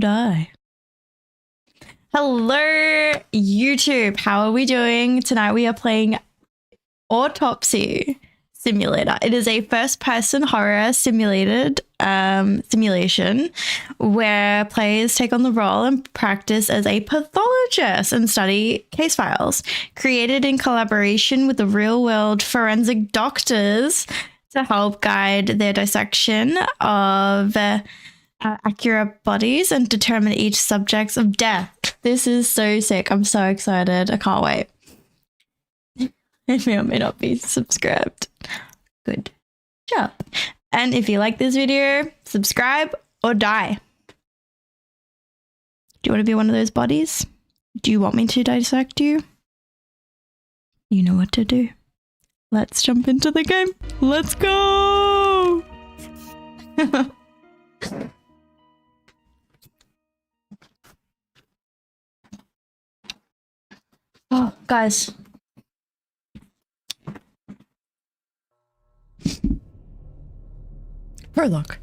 die. Hello, YouTube. How are we doing? Tonight we are playing Autopsy Simulator. It is a first-person horror simulation where players take on the role and practice as a pathologist and study case files. Created in collaboration with the real-world forensic doctors to help guide their dissection of accurate bodies and determine each subjects of death. This is so sick. I'm so excited. I can't wait. It may or may not be subscribed. Good job. And if you like this video, subscribe or die. Do you want to be one of those bodies? Do you want me to dissect you? You know what to do. Let's jump into the game. Let's go! Oh, guys. Prologue.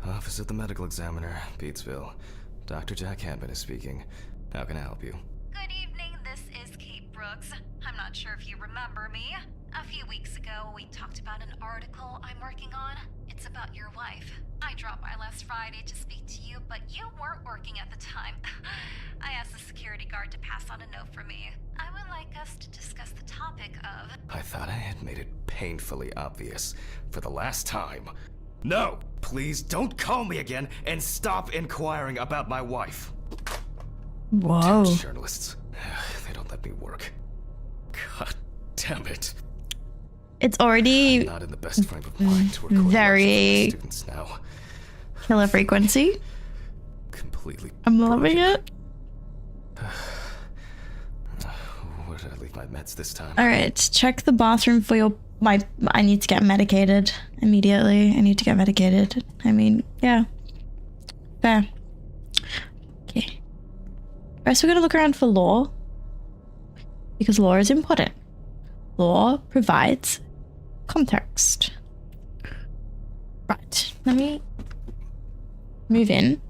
Office of the Medical Examiner, Beatsville. Dr. Jack Hampton is speaking. How can I help you? Good evening, this is Kate Brooks. I'm not sure if you remember me. A few weeks ago, we talked about an article I'm working on. It's about your wife. I dropped by last Friday to speak to you, but you weren't working at the time. I asked the security guard to pass on a note for me. I would like us to discuss the topic of... I thought I had made it painfully obvious for the last time. No! Please don't call me again and stop inquiring about my wife. Whoa. Damn journalists. They don't let me work. God damn it. It's already I'm not in the best frame of mind to record very students now. killer frequency. Completely. I'm loving it. Where did I leave my meds this time? All right, check the bathroom for your I need to get medicated immediately. I need to get medicated. I mean, yeah. Fair. Okay. First, we're gonna look around for law because law is important. Law provides context. Right. Let me move in.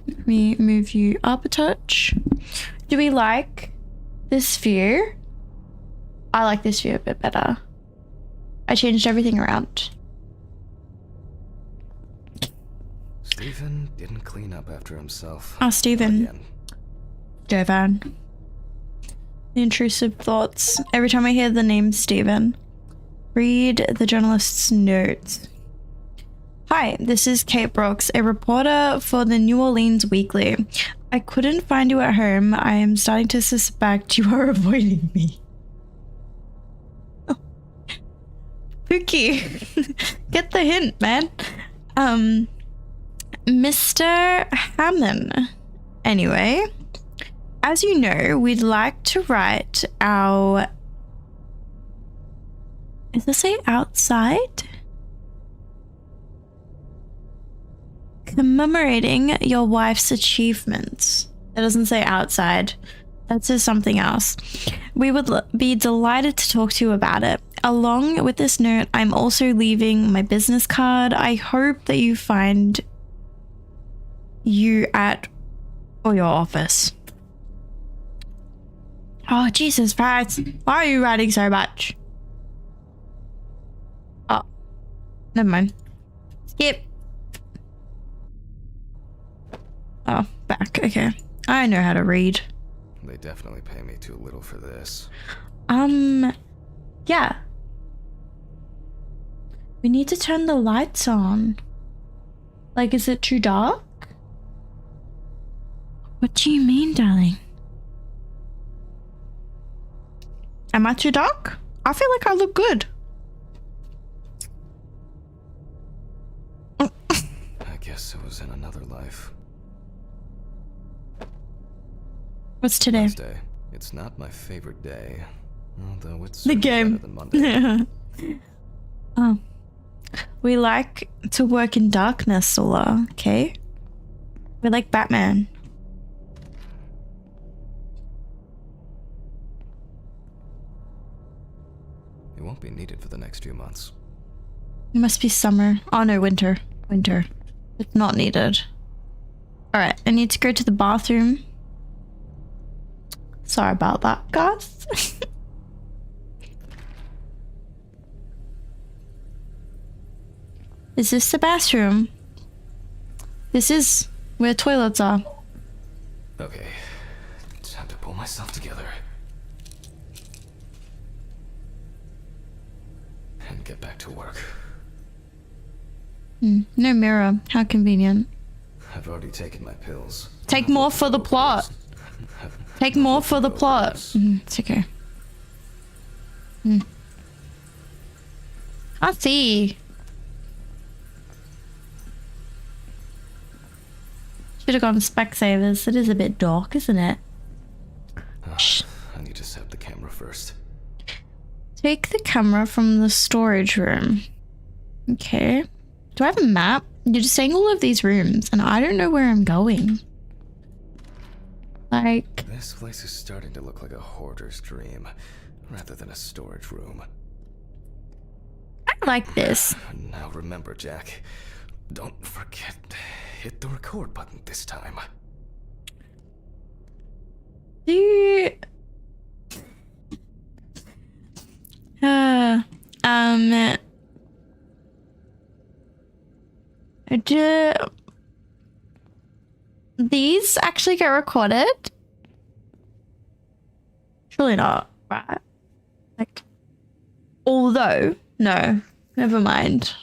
Let me move you up a touch. Do we like this view? I like this view a bit better. I changed everything around. Stephen didn't clean up after himself. Oh, Stephen. Again. Jovan. The intrusive thoughts. Every time I hear the name Stephen. Read the journalist's notes. Hi, this is Kate Brooks, a reporter for the New Orleans Weekly. I couldn't find you at home. I am starting to suspect you are avoiding me. Oh. Pookie. Get the hint, man. Mr. Hammond. Anyway, as you know, we'd like to write our... Does this say outside? Commemorating your wife's achievements. It doesn't say outside. That says something else. We would be delighted to talk to you about it. Along with this note, I'm also leaving my business card. I hope that you find you at your office. Oh, Jesus Christ. Why are you writing so much? Oh, never mind. Skip. Oh, back. Okay. I know how to read. They definitely pay me too little for this. Yeah. We need to turn the lights on. Like, is it too dark? What do you mean, darling? Am I too dark? I feel like I look good. I guess it was in another life. What's today? Wednesday. It's not my favorite day, although it's The game. better than Monday. Oh. We like to work in darkness, Sola, okay? We're like Batman. It won't be needed for the next few months. It must be summer. Oh no, winter. Winter. It's not needed. Alright, I need to go to the bathroom. Sorry about that, guys. Is this the bathroom? This is where toilets are. Okay, time to pull myself together. And get back to work. No mirror. How convenient. I've already taken my pills. Take more for the plot. Take more for the plot. It's okay. Can't see. Should have gone Specsavers. It is a bit dark, isn't it? I need to set the camera first. Take the camera from the storage room. Okay. Do I have a map? You're just saying all of these rooms, and I don't know where I'm going. Like... This place is starting to look like a hoarder's dream, rather than a storage room. I like this. Now remember, Jack, don't forget, hit the record button this time. Do these actually get recorded? Surely not, right? Like, although, no, never mind.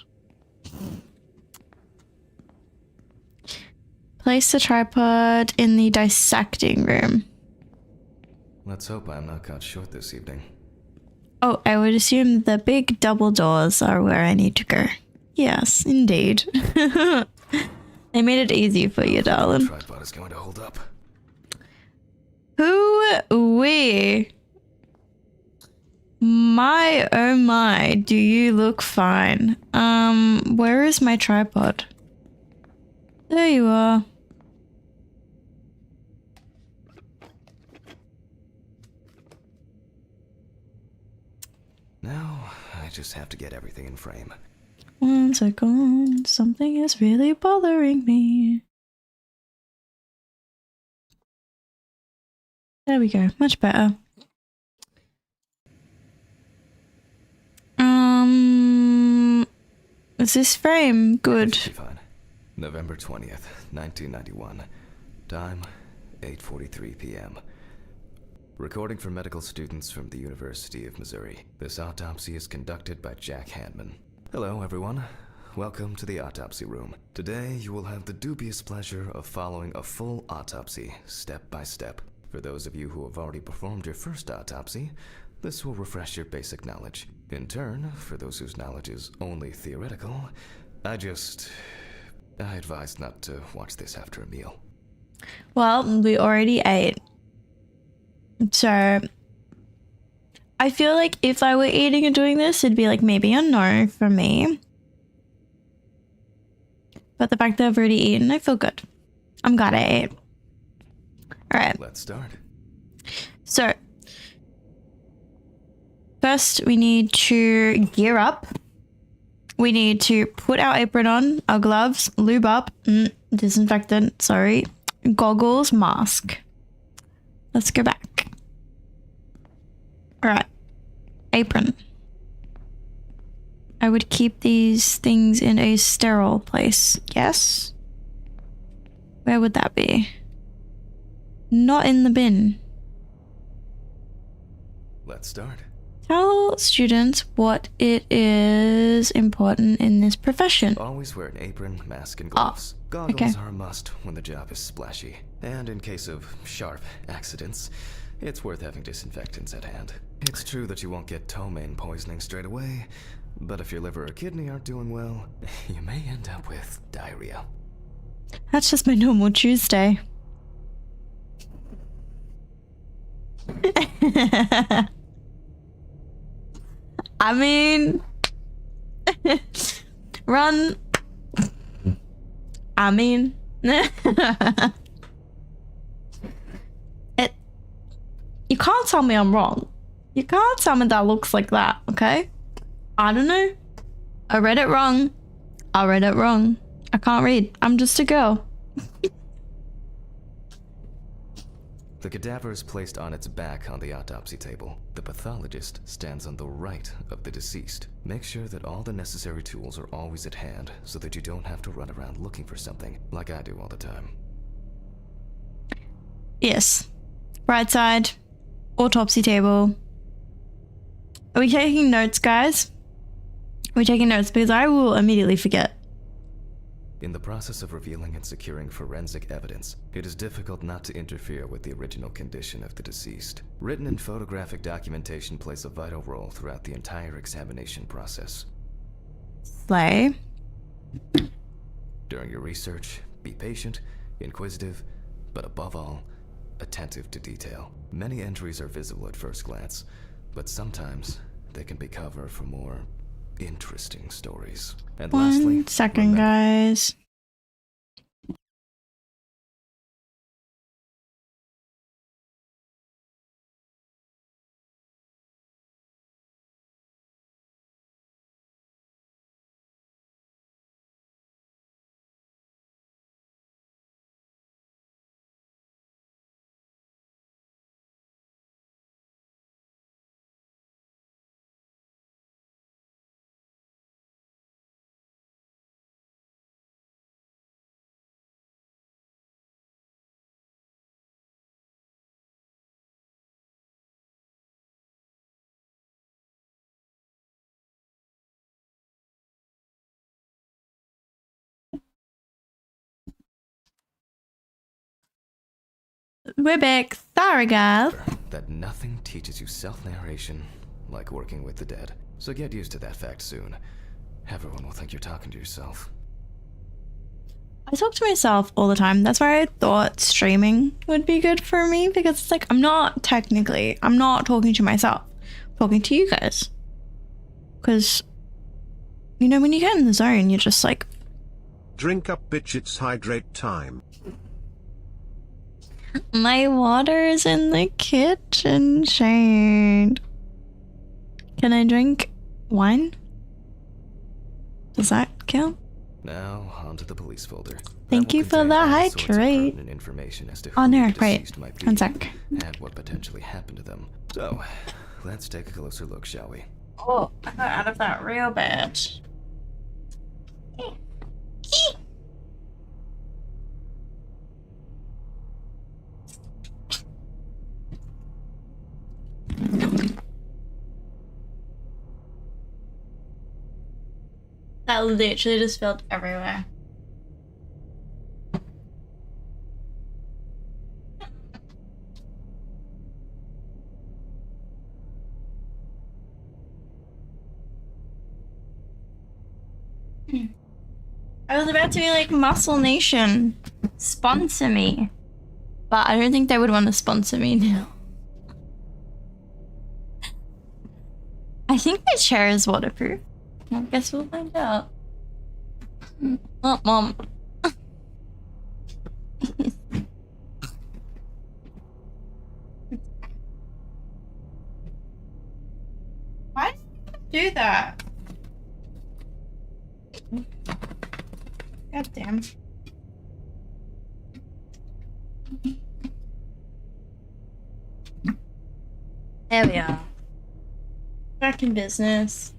Place the tripod in the dissecting room. Let's hope I'm not caught short this evening. Oh, I would assume the big double doors are where I need to go. Yes, indeed. They made it easy for you, darling. The tripod is going to hold up. Hoo-wee. My, oh my, do you look fine. Where is my tripod? There you are. Now, I just have to get everything in frame. 1 second, something is really bothering me. There we go, much better. Is this frame good? Fine. November 20th, 1991. Time, 8:43 p.m. Recording for medical students from the University of Missouri. This autopsy is conducted by Jack Hanman. Hello, everyone. Welcome to the autopsy room. Today, you will have the dubious pleasure of following a full autopsy, step by step. For those of you who have already performed your first autopsy, this will refresh your basic knowledge. In turn, for those whose knowledge is only theoretical, I advise not to watch this after a meal. Well, we already ate. So, I feel like if I were eating and doing this, it'd be like maybe a no for me. But the fact that I've already eaten, I feel good. I'm glad I ate. Alright. Let's start. So, first we need to gear up. We need to put our apron on, our gloves, lube up, disinfectant, sorry, goggles, mask. Let's go back. Alright. Apron. I would keep these things in a sterile place. Yes? Where would that be? Not in the bin. Let's start. Tell students what it is important in this profession. Always wear an apron, mask, and gloves. Goggles okay. are a must when the job is splashy. And in case of sharp accidents, it's worth having disinfectants at hand. It's true that you won't get ptomaine poisoning straight away, but if your liver or kidney aren't doing well, you may end up with diarrhea. That's just my normal Tuesday. I mean, run. I mean, you can't tell me I'm wrong. You can't tell me that looks like that, okay? I don't know. I read it wrong. I read it wrong. I can't read. I'm just a girl. The cadaver is placed on its back on the autopsy table. The pathologist stands on the right of the deceased. Make sure that all the necessary tools are always at hand so that you don't have to run around looking for something like I do all the time. Yes. Right side. Autopsy table. Are we taking notes, guys? Are we taking notes? Because I will immediately forget. In the process of revealing and securing forensic evidence, it is difficult not to interfere with the original condition of the deceased. Written and photographic documentation plays a vital role throughout the entire examination process. Slay. During your research, be patient, inquisitive, but above all, attentive to detail. Many entries are visible at first glance, but sometimes they can be cover for more interesting stories. And lastly, One second, guys. We're back. Sorry, guys. that nothing teaches you self-narration like working with the dead. So get used to that fact soon. Everyone will think you're talking to yourself. I talk to myself all the time. That's why I thought streaming would be good for me, because it's like I'm not talking to myself. I'm talking to you guys. Because, you know, when you get in the zone, you're just like... Drink up, bitch, it's hydrate time. My water is in the kitchen, Shade. Can I drink wine? Does that count? Now, onto the police folder. Thank you for the hydrate. Oh no, wait. One sec. And what potentially happened to them. So, let's take a closer look, shall we? Oh, I got out of that real bad. That literally just spilled everywhere. I was about to be like, Muscle Nation, sponsor me. But I don't think they would want to sponsor me now. I think my chair is waterproof. I guess we'll find out. Oh, Mom. Why did you do that? God damn. There we are. Back in business.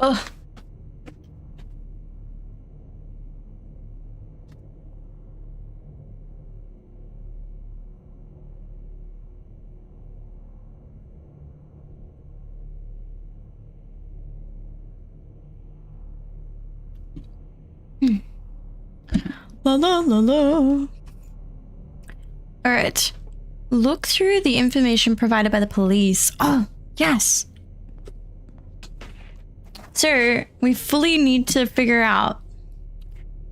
Oh. La la la la. All right. Look through the information provided by the police. Oh, yes. So, we fully need to figure out,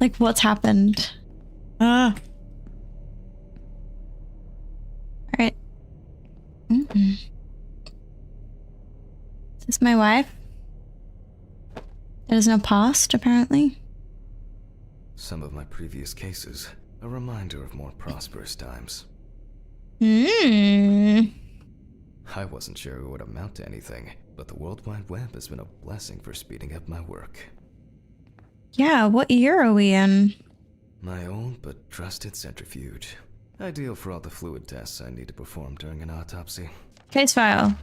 like, what's happened. All right. Is this my wife? That is no past, apparently. Some of my previous cases, a reminder of more prosperous times. I wasn't sure it would amount to anything, but the World Wide Web has been a blessing for speeding up my work. Yeah, what year are we in? My old but trusted centrifuge. Ideal for all the fluid tests I need to perform during an autopsy. Case file.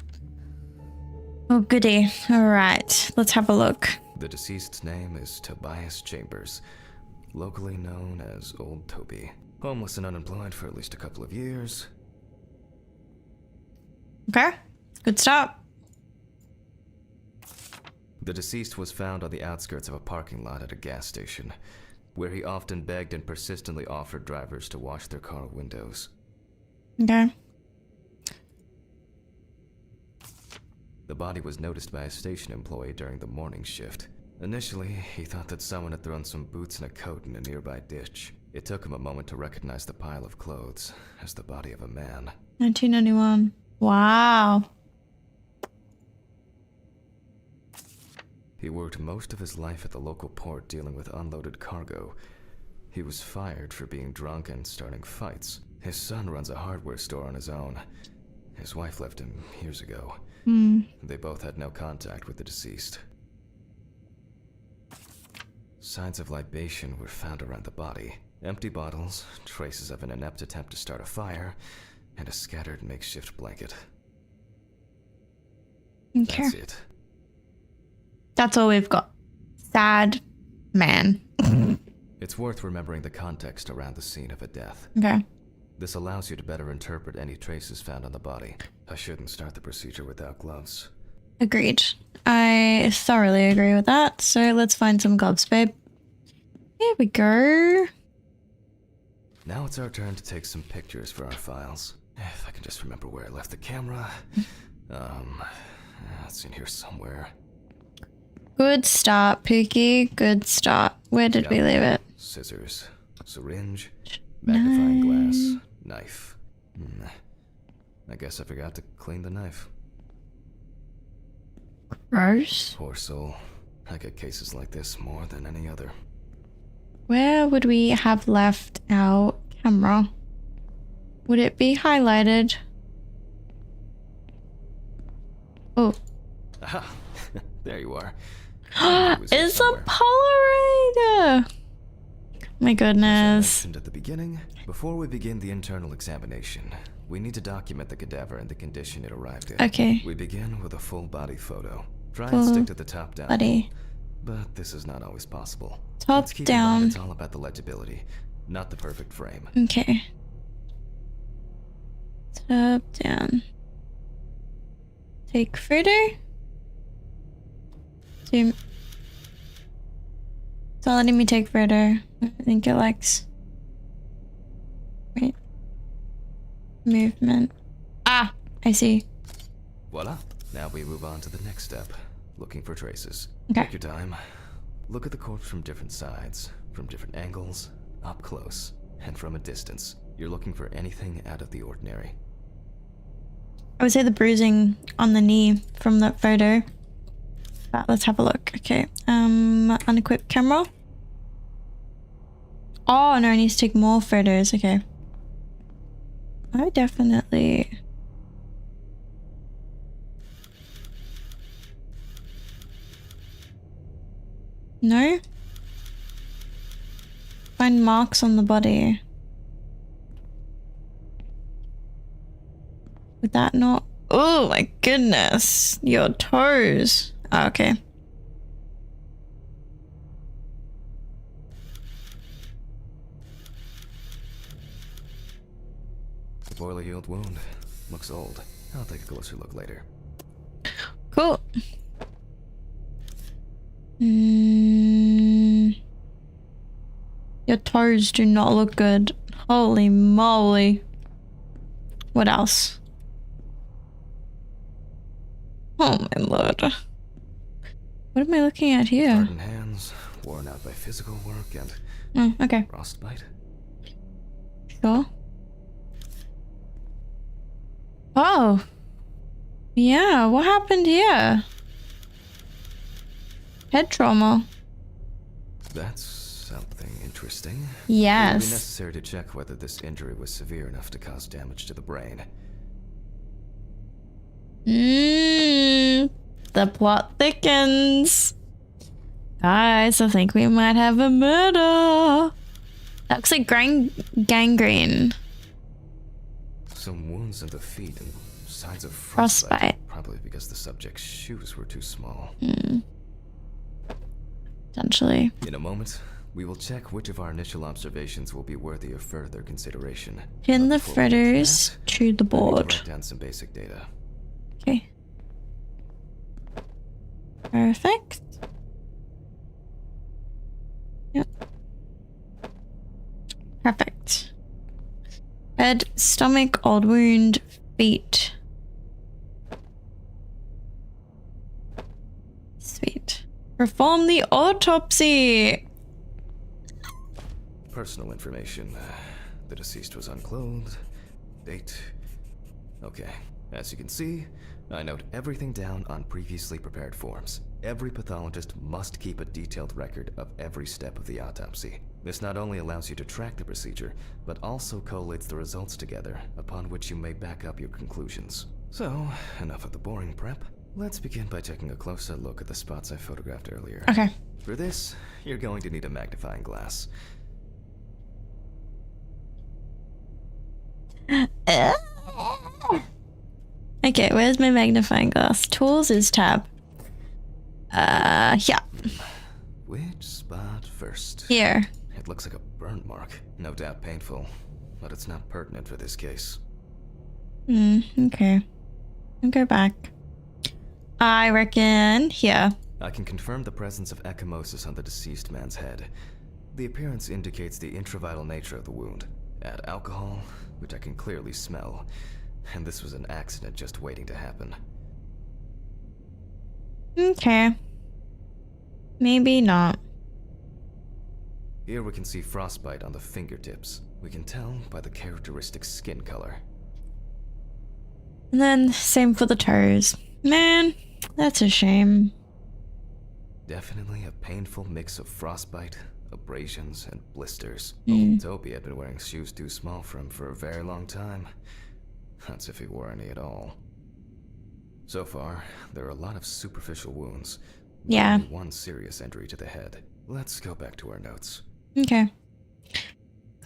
Oh, goody. All right, let's have a look. The deceased's name is Tobias Chambers, locally known as Old Toby. Homeless and unemployed for at least a couple of years. Okay, good start. The deceased was found on the outskirts of a parking lot at a gas station, where he often begged and persistently offered drivers to wash their car windows. Okay. The body was noticed by a station employee during the morning shift. Initially, he thought that someone had thrown some boots and a coat in a nearby ditch. It took him a moment to recognize the pile of clothes as the body of a man. 1991. Wow. He worked most of his life at the local port dealing with unloaded cargo. He was fired for being drunk and starting fights. His son runs a hardware store on his own. His wife left him years ago. They both had no contact with the deceased. Signs of libation were found around the body. Empty bottles, traces of an inept attempt to start a fire, and a scattered makeshift blanket. Okay. That's it. That's all we've got. Sad man. It's worth remembering the context around the scene of a death. Okay. This allows you to better interpret any traces found on the body. I shouldn't start the procedure without gloves. Agreed. I thoroughly agree with that. So let's find some gloves, babe. Here we go. Now it's our turn to take some pictures for our files. If I can just remember where I left the camera. It's in here somewhere. Good start, Pookie. Good start. Where did we leave it? Scissors, syringe, magnifying glass, knife. I guess I forgot to clean the knife. Gross. Poor soul. I get cases like this more than any other. Where would we have left our camera? Would it be highlighted? Oh. Aha! There you are. It's a Polaroid! My goodness. Mentioned at the beginning, before we begin the internal examination, we need to document the cadaver and the condition it arrived in. Okay. We begin with a full body photo. Try Full and stick to the top down. body. But this is not always possible. Top Let's keep in mind down. it's all about the legibility, not the perfect frame. Okay. Top down. Take photo. Zoom. It's not letting me take photo. I think it likes. Wait. Movement. Ah, I see. Voila. Now we move on to the next step. Looking for traces. Okay. Take your time. Look at the corpse from different sides, from different angles, up close, and from a distance. You're looking for anything out of the ordinary. I would say the bruising on the knee from that photo. But let's have a look. Okay. Unequipped camera. Oh no, I need to take more photos. Okay. I definitely. No? Find marks on the body. Would that not? Oh my goodness. Your toes. Oh, okay. The poorly healed wound. Looks old. I'll take a closer look later. Cool. Your toes do not look good. Holy moly. What else? Oh my lord. What am I looking at here? Hardened hands, worn out by physical work, and Oh, okay. frostbite. Sure. Oh. Yeah, what happened here? Head trauma. That's something interesting. It would be Yes. necessary to check whether this injury was severe enough to cause damage to the brain. The plot thickens. Guys, I think we might have a murder. That looks like gangrene. Some wounds in the feet and signs of Frostbite. Probably because the subject's shoes were too small. Potentially. In a moment, we will check which of our initial observations will be worthy of further consideration. Pin But the before we do fritters that, to the I need to board. write down some basic data. Okay. Perfect. Yep. Perfect. Head, stomach, old wound, feet. Sweet. Perform the autopsy. Personal information. The deceased was unclothed. Date. Okay. As you can see, I note everything down on previously prepared forms. Every pathologist must keep a detailed record of every step of the autopsy. This not only allows you to track the procedure, but also collates the results together, upon which you may back up your conclusions. So, enough of the boring prep. Let's begin by taking a closer look at the spots I photographed earlier. Okay. For this, you're going to need a magnifying glass. Okay, where's my magnifying glass? Tools is tab. Yeah. Which spot first? Here. It looks like a burn mark. No doubt painful, but it's not pertinent for this case. Okay. I'll go back. I reckon here. I can confirm the presence of ecchymosis on the deceased man's head. The appearance indicates the intravital nature of the wound. Add alcohol, which I can clearly smell, and this was an accident just waiting to happen. Okay. Maybe not. Here we can see frostbite on the fingertips. We can tell by the characteristic skin color. And then same for the toes. Man, that's a shame. Definitely a painful mix of frostbite, abrasions, and blisters. Mm. Toby had been wearing shoes too small for him for a very long time. That's if he wore any at all. So far, there are a lot of superficial wounds. But Yeah. only one serious injury to the head. Let's go back to our notes. Okay.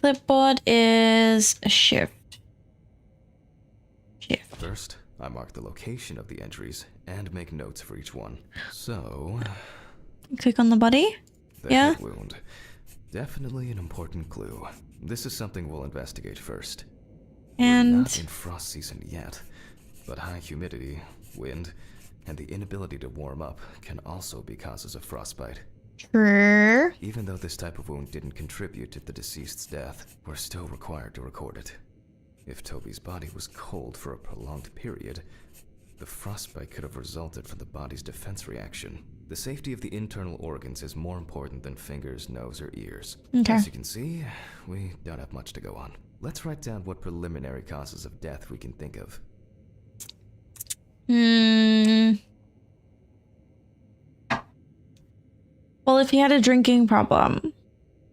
Clipboard is a shift. Shift. First, I mark the location of the injuries and make notes for each one. So, Click on the body. the Yeah. head wound. Definitely an important clue. This is something we'll investigate first. We're And not in frost season yet, but high humidity, wind, and the inability to warm up can also be causes of frostbite. true. Even though this type of wound didn't contribute to the deceased's death, we're still required to record it. If Toby's body was cold for a prolonged period, the frostbite could have resulted from the body's defense reaction. The safety of the internal organs is more important than fingers, nose, or ears. Okay. As you can see, we don't have much to go on. Let's write down what preliminary causes of death we can think of. Well, if he had a drinking problem,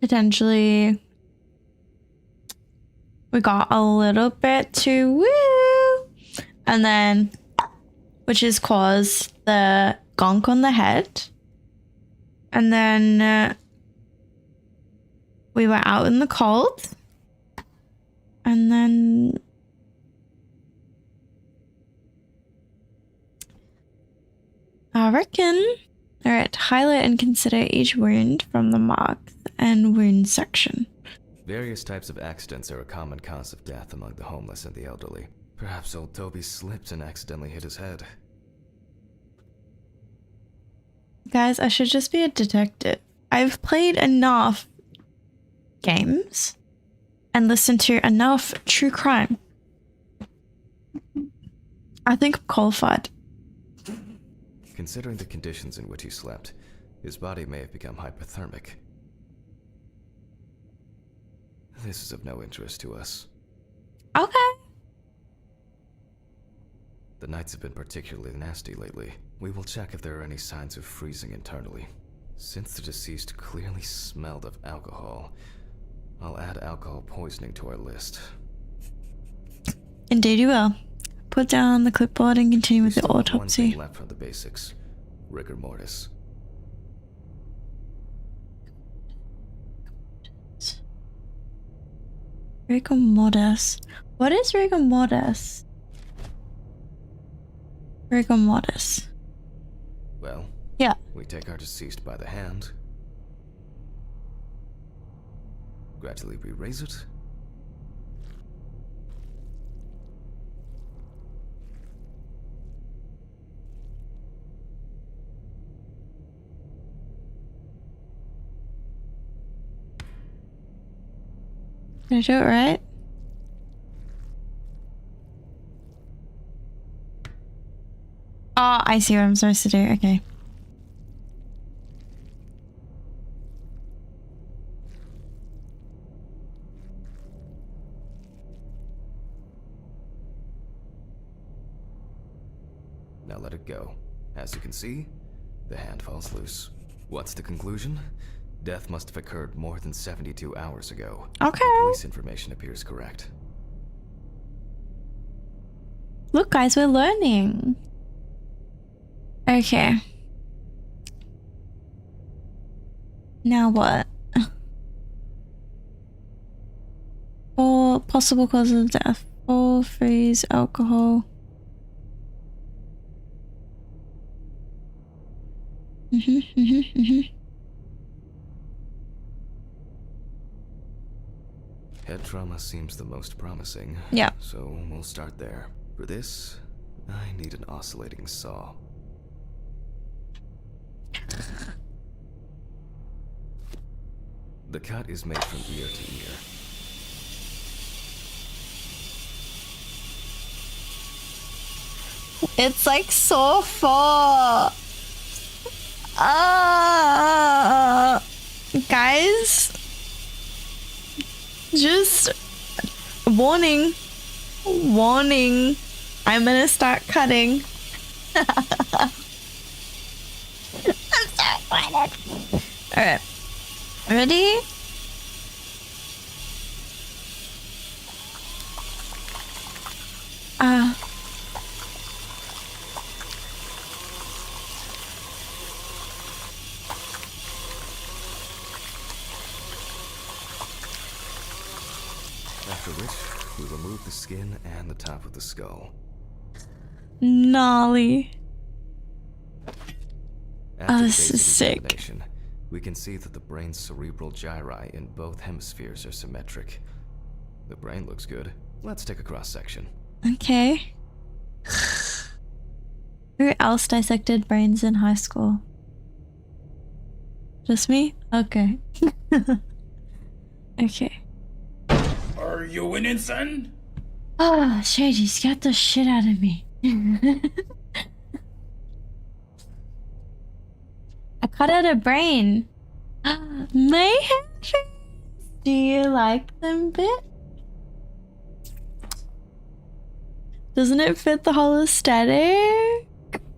potentially we got a little bit too woo, and then which has caused the gunk on the head, and then we were out in the cold, and then I reckon. Alright, highlight and consider each wound from the marks and wound section. Various types of accidents are a common cause of death among the homeless and the elderly. Perhaps old Toby slipped and accidentally hit his head. Guys, I should just be a detective. I've played enough games and listened to enough true crime. I think I'm qualified. Considering the conditions in which he slept, his body may have become hypothermic. This is of no interest to us. Okay. The nights have been particularly nasty lately. We will check if there are any signs of freezing internally. Since the deceased clearly smelled of alcohol, I'll add alcohol poisoning to our list. Indeed you will. Put down the clipboard and continue with the Still have one autopsy. thing left from the basics. Rigor mortis. Rigor mortis. What is rigor mortis? Rigor mortis. Well, Yeah. we take our deceased by the hand. Gradually we raise it. Did I do it right? Oh, I see what I'm supposed to do. Okay. Now let it go. As you can see, the hand falls loose. What's the conclusion? Death must have occurred more than 72 hours ago. Okay. Police information appears correct. Look, guys, we're learning. Okay. Now what? Four possible causes of death. 4 freeze, alcohol. Head trauma seems the most promising. Yeah. So we'll start there. For this, I need an oscillating saw. The cut is made from ear to ear. It's like so far. Guys, just warning. I'm gonna start cutting. I'm so excited. Alright. Ready? After which, we remove the skin and the top of the skull. Gnarly. After this basic is sick. examination, we can see that the brain's cerebral gyri in both hemispheres are symmetric. The brain looks good. Let's take a cross-section. Okay. Who else dissected brains in high school? Just me? Okay. Okay. Are you winning, son? Oh, Shady scared the shit out of me. I cut out a brain. My head. Do you like them, bit? Doesn't it fit the whole aesthetic?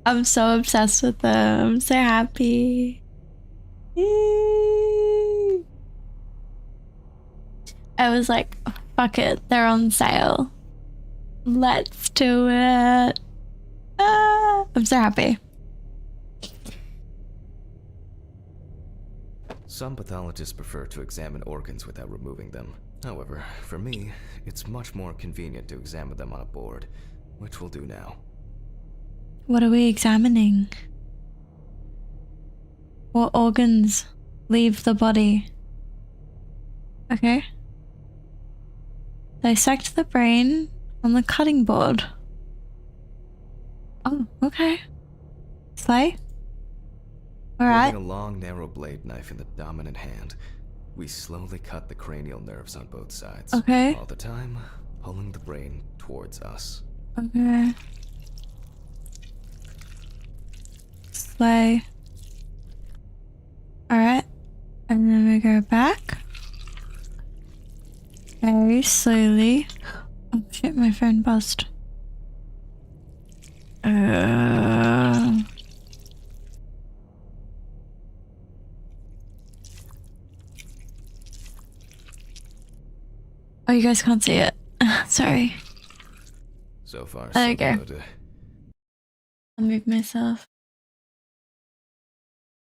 I'm so obsessed with them. I'm so happy. I was like, fuck it, they're on sale. Let's do it. I'm so happy. Some pathologists prefer to examine organs without removing them. However, for me, it's much more convenient to examine them on a board, which we'll do now. What are we examining? What organs leave the body? Okay. Dissect the brain on the cutting board. Oh, okay. Slay. Alright. Holding a long, narrow blade knife in the dominant hand, we slowly cut the cranial nerves on both sides. Okay. All the time, pulling the brain towards us. Okay. Slay. Alright. And then we go back. Very slowly. Oh shit, my phone buzzed. Oh, you guys can't see it. Sorry. So far, Okay. so good. I'll move myself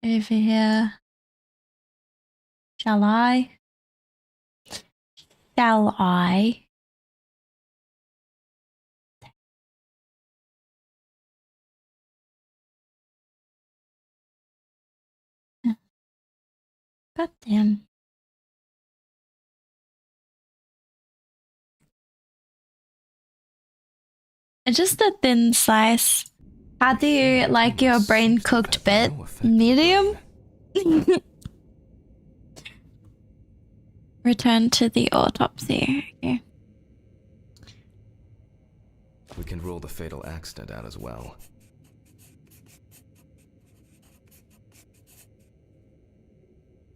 over here. Shall I? Shall I? God damn. It's just a thin slice. How do you like your brain cooked bit? Medium? Return to the autopsy. Okay. We can rule the fatal accident out as well.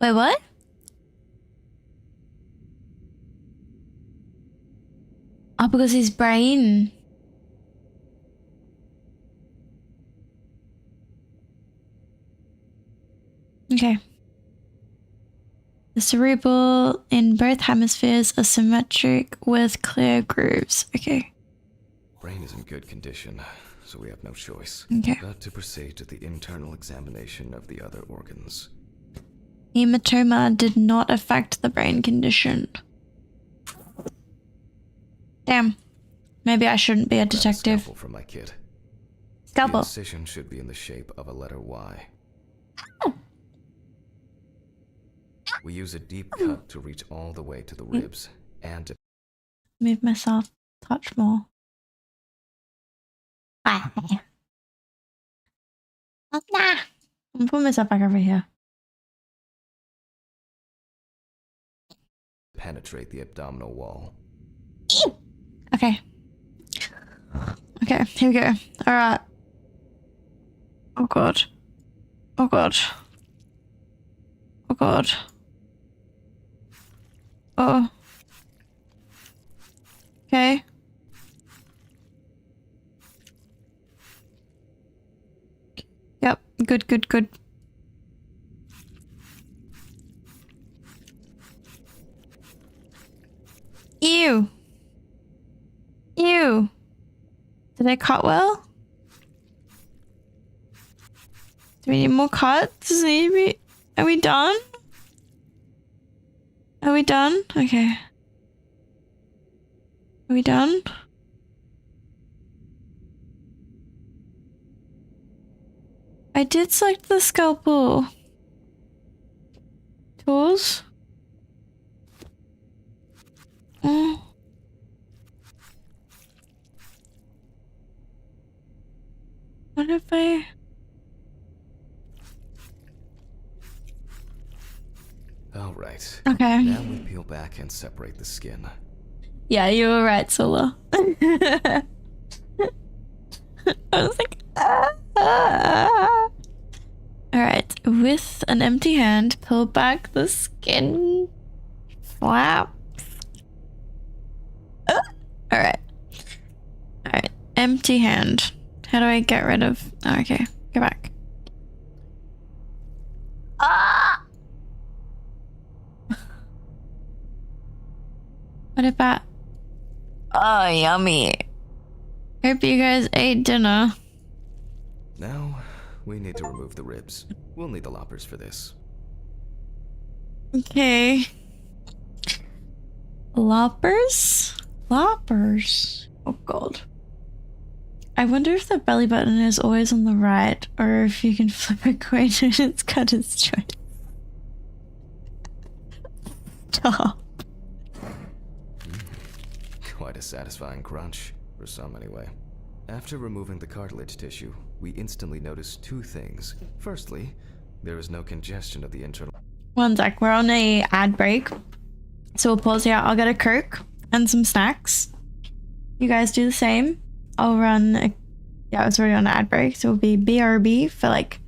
Wait, what? Oh, because his brain. Okay. The cerebral in both hemispheres are symmetric with clear grooves. Okay. Brain is in good condition, so we have no choice. Okay. But to proceed to the internal examination of the other organs. Hematoma did not affect the brain condition. Damn. Maybe I shouldn't be a Grab a detective. scalpel from my kit. The Scalpel. incision should be in the shape of a letter Y. Oh. We use a deep cut to reach all the way to the ribs and to Move myself. Touch more. Ah. Oh, nah. I'm gonna put myself back over here. penetrate the abdominal wall. Okay. Okay, here we go. Alright. Oh god. Oh god. Oh god. Oh. Okay. Yep. Good, good, good. Ew. Ew. Did I cut well? Do we need more cuts? Does it need to be... Are we done? Are we done? Okay. Are we done? I did select the scalpel. Tools? Oh. What if I... All right. Okay. Now we peel back and separate the skin. Yeah, you were right, Sola. I was like, Alright, with an empty hand, peel back the skin. Flap. Alright. Alright, empty hand. How do I get rid of... Oh, okay, go back. Ah! What about... Oh, yummy. Hope you guys ate dinner. Now, we need to remove the ribs. We'll need the loppers for this. Okay. Loppers? Loppers. Oh god. I wonder if the belly button is always on the right, or if you can flip a coin and it's cut its choice. Stop. Quite a satisfying crunch, for some anyway. After removing the cartilage tissue, we instantly noticed two things. Firstly, there is no congestion of the internal... One sec, we're on a ad break. So we'll pause here. I'll get a Coke and some snacks. You guys do the same. I'll run a... Yeah, it's already on an ad break. So it'll be BRB for like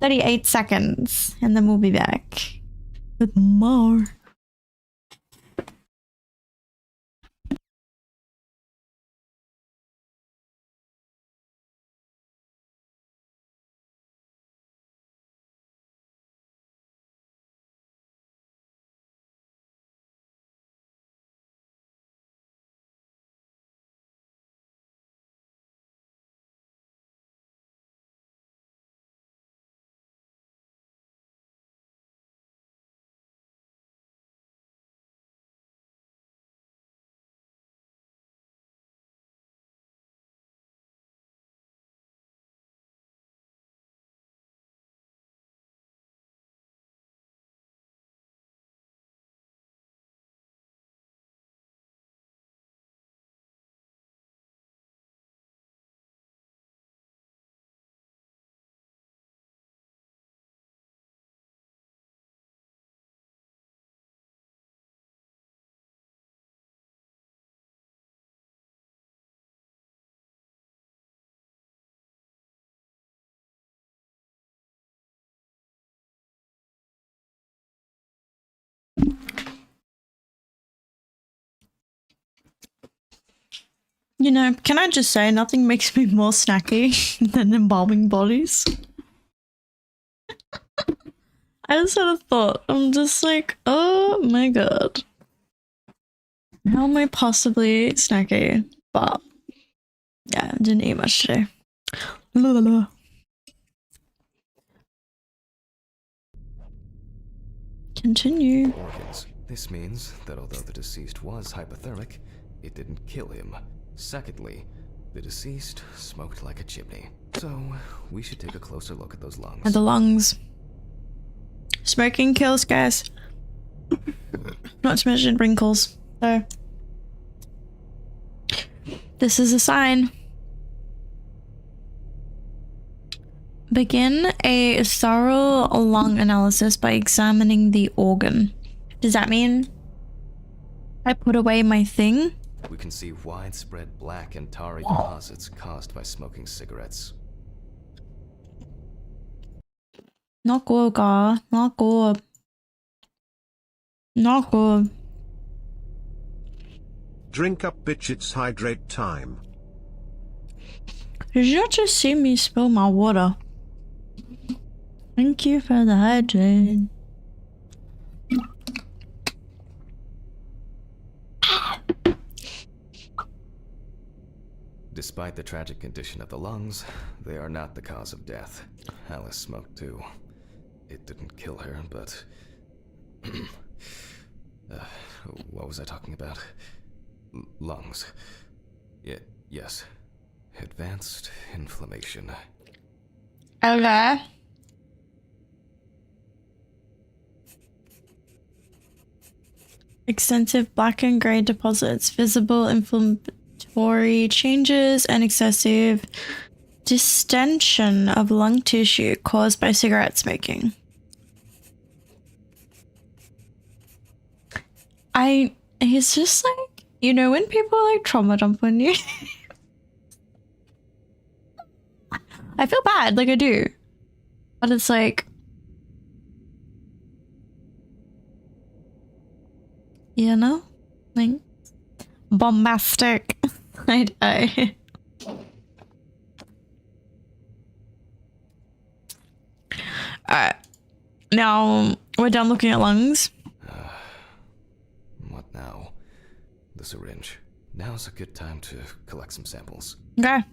38 seconds. And then we'll be back with more. You know, can I just say nothing makes me more snacky than embalming bodies? I just had a thought. I'm just like, oh my god. How am I possibly snacky? But yeah, I didn't eat much today. La, la, la. Continue. Organs. This means that although the deceased was hypothermic, it didn't kill him. Secondly, the deceased smoked like a chimney. So, we should take a closer look at those lungs. At the lungs. Smoking kills, guys. Not to mention wrinkles. So, this is a sign. Begin a thorough lung analysis by examining the organ. Does that mean I put away my thing? We can see widespread black and tarry deposits caused by smoking cigarettes. Not good, guy. Not good. Not good. Drink up, bitch, it's hydrate time. Did you not just see me spill my water? Thank you for the hydrate. Despite the tragic condition of the lungs, they are not the cause of death. Alice smoked too. It didn't kill her, but... what was I talking about? Lungs. Yes. Advanced inflammation. Okay. Extensive black and gray deposits, visible inflammatory changes, and excessive distension of lung tissue caused by cigarette smoking. He's just like, you know, when people like trauma dump on you. I feel bad, like I do. But it's like, you know, like bombastic. I Alright. Now we're done looking at lungs. What now? The syringe. Now's a good time to collect some samples. Okay.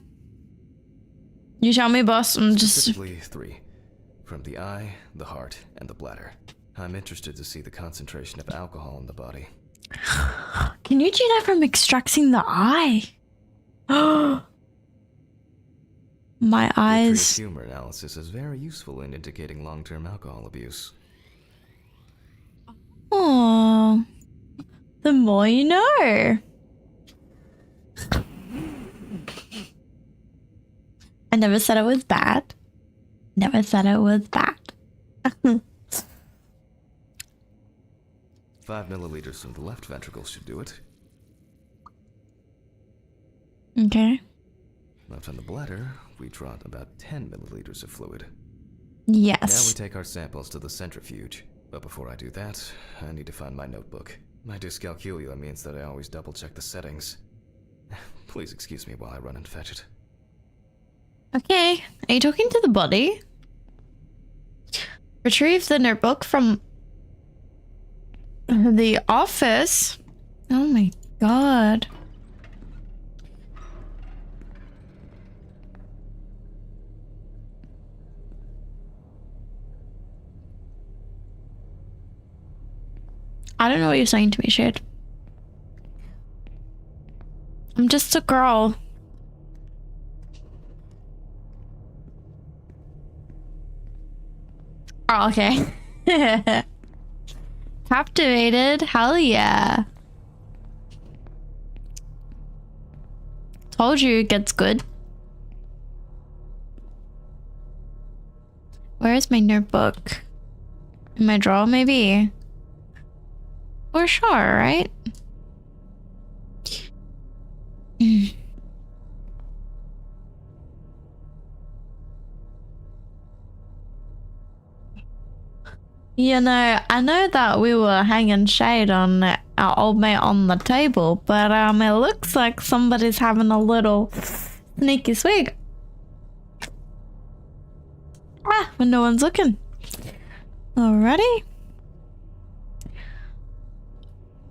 You tell me, boss. I'm just... Specifically 3. From the eye, the heart, and the bladder. I'm interested to see the concentration of alcohol in the body. Can you do that from extracting the eye? My eyes... Humor analysis is very useful in indicating long-term alcohol abuse. Oh, the more you know. I never said it was bad. Never said it was bad. 5 milliliters from the left ventricle should do it. Okay. Left on the bladder, we draw about 10 milliliters of fluid. Yes. Now we take our samples to the centrifuge. But before I do that, I need to find my notebook. My dyscalculia means that I always double-check the settings. Please excuse me while I run and fetch it. Okay. Are you talking to the body? Retrieve the notebook from the office. Oh my god. I don't know what you're saying to me, Shade. I'm just a girl. Oh, okay. Captivated? Hell yeah. Told you it gets good. Where is my notebook? In my drawer, maybe? For sure, right? You know, I know that we were hanging shade on our old mate on the table, but it looks like somebody's having a little sneaky swig. When no one's looking. Alrighty.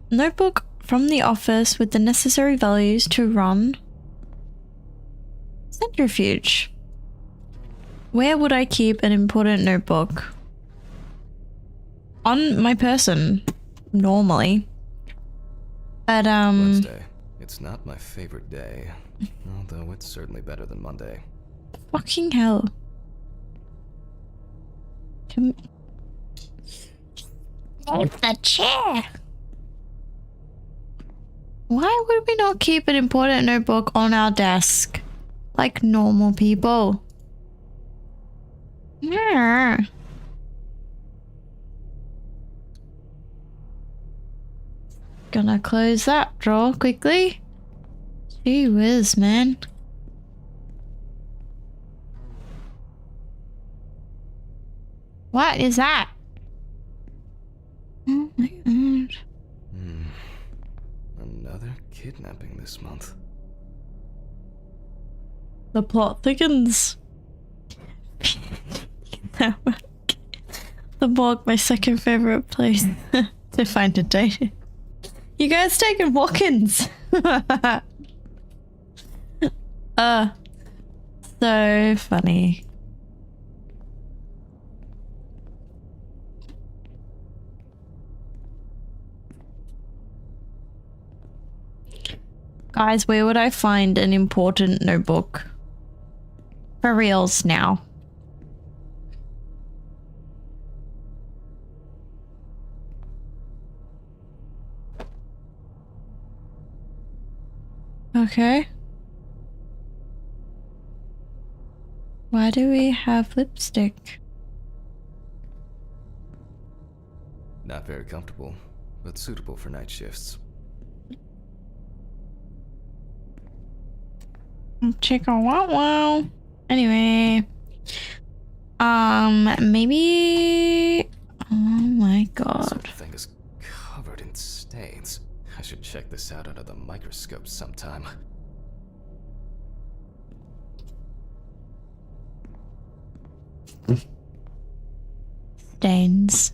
Notebook from the office with the necessary values to run centrifuge. Where would I keep an important notebook? On my person, normally. But Wednesday. It's not my favorite day, although it's certainly better than Monday. Fucking hell. Move the chair. Why would we not keep an important notebook on our desk like normal people? Yeah. Gonna close that drawer quickly. Gee whiz, man. What is that? Oh my god. Another kidnapping this month. The plot thickens. The morgue, my second favorite place to find a date. You guys taking walk-ins? So funny. Guys, where would I find an important notebook? For reals now. Okay. Why do we have lipstick? Not very comfortable, but suitable for night shifts. Chicken wow wow. Anyway. Maybe. Oh my god. This thing is covered in stains. I should check this out under the microscope sometime. Stains.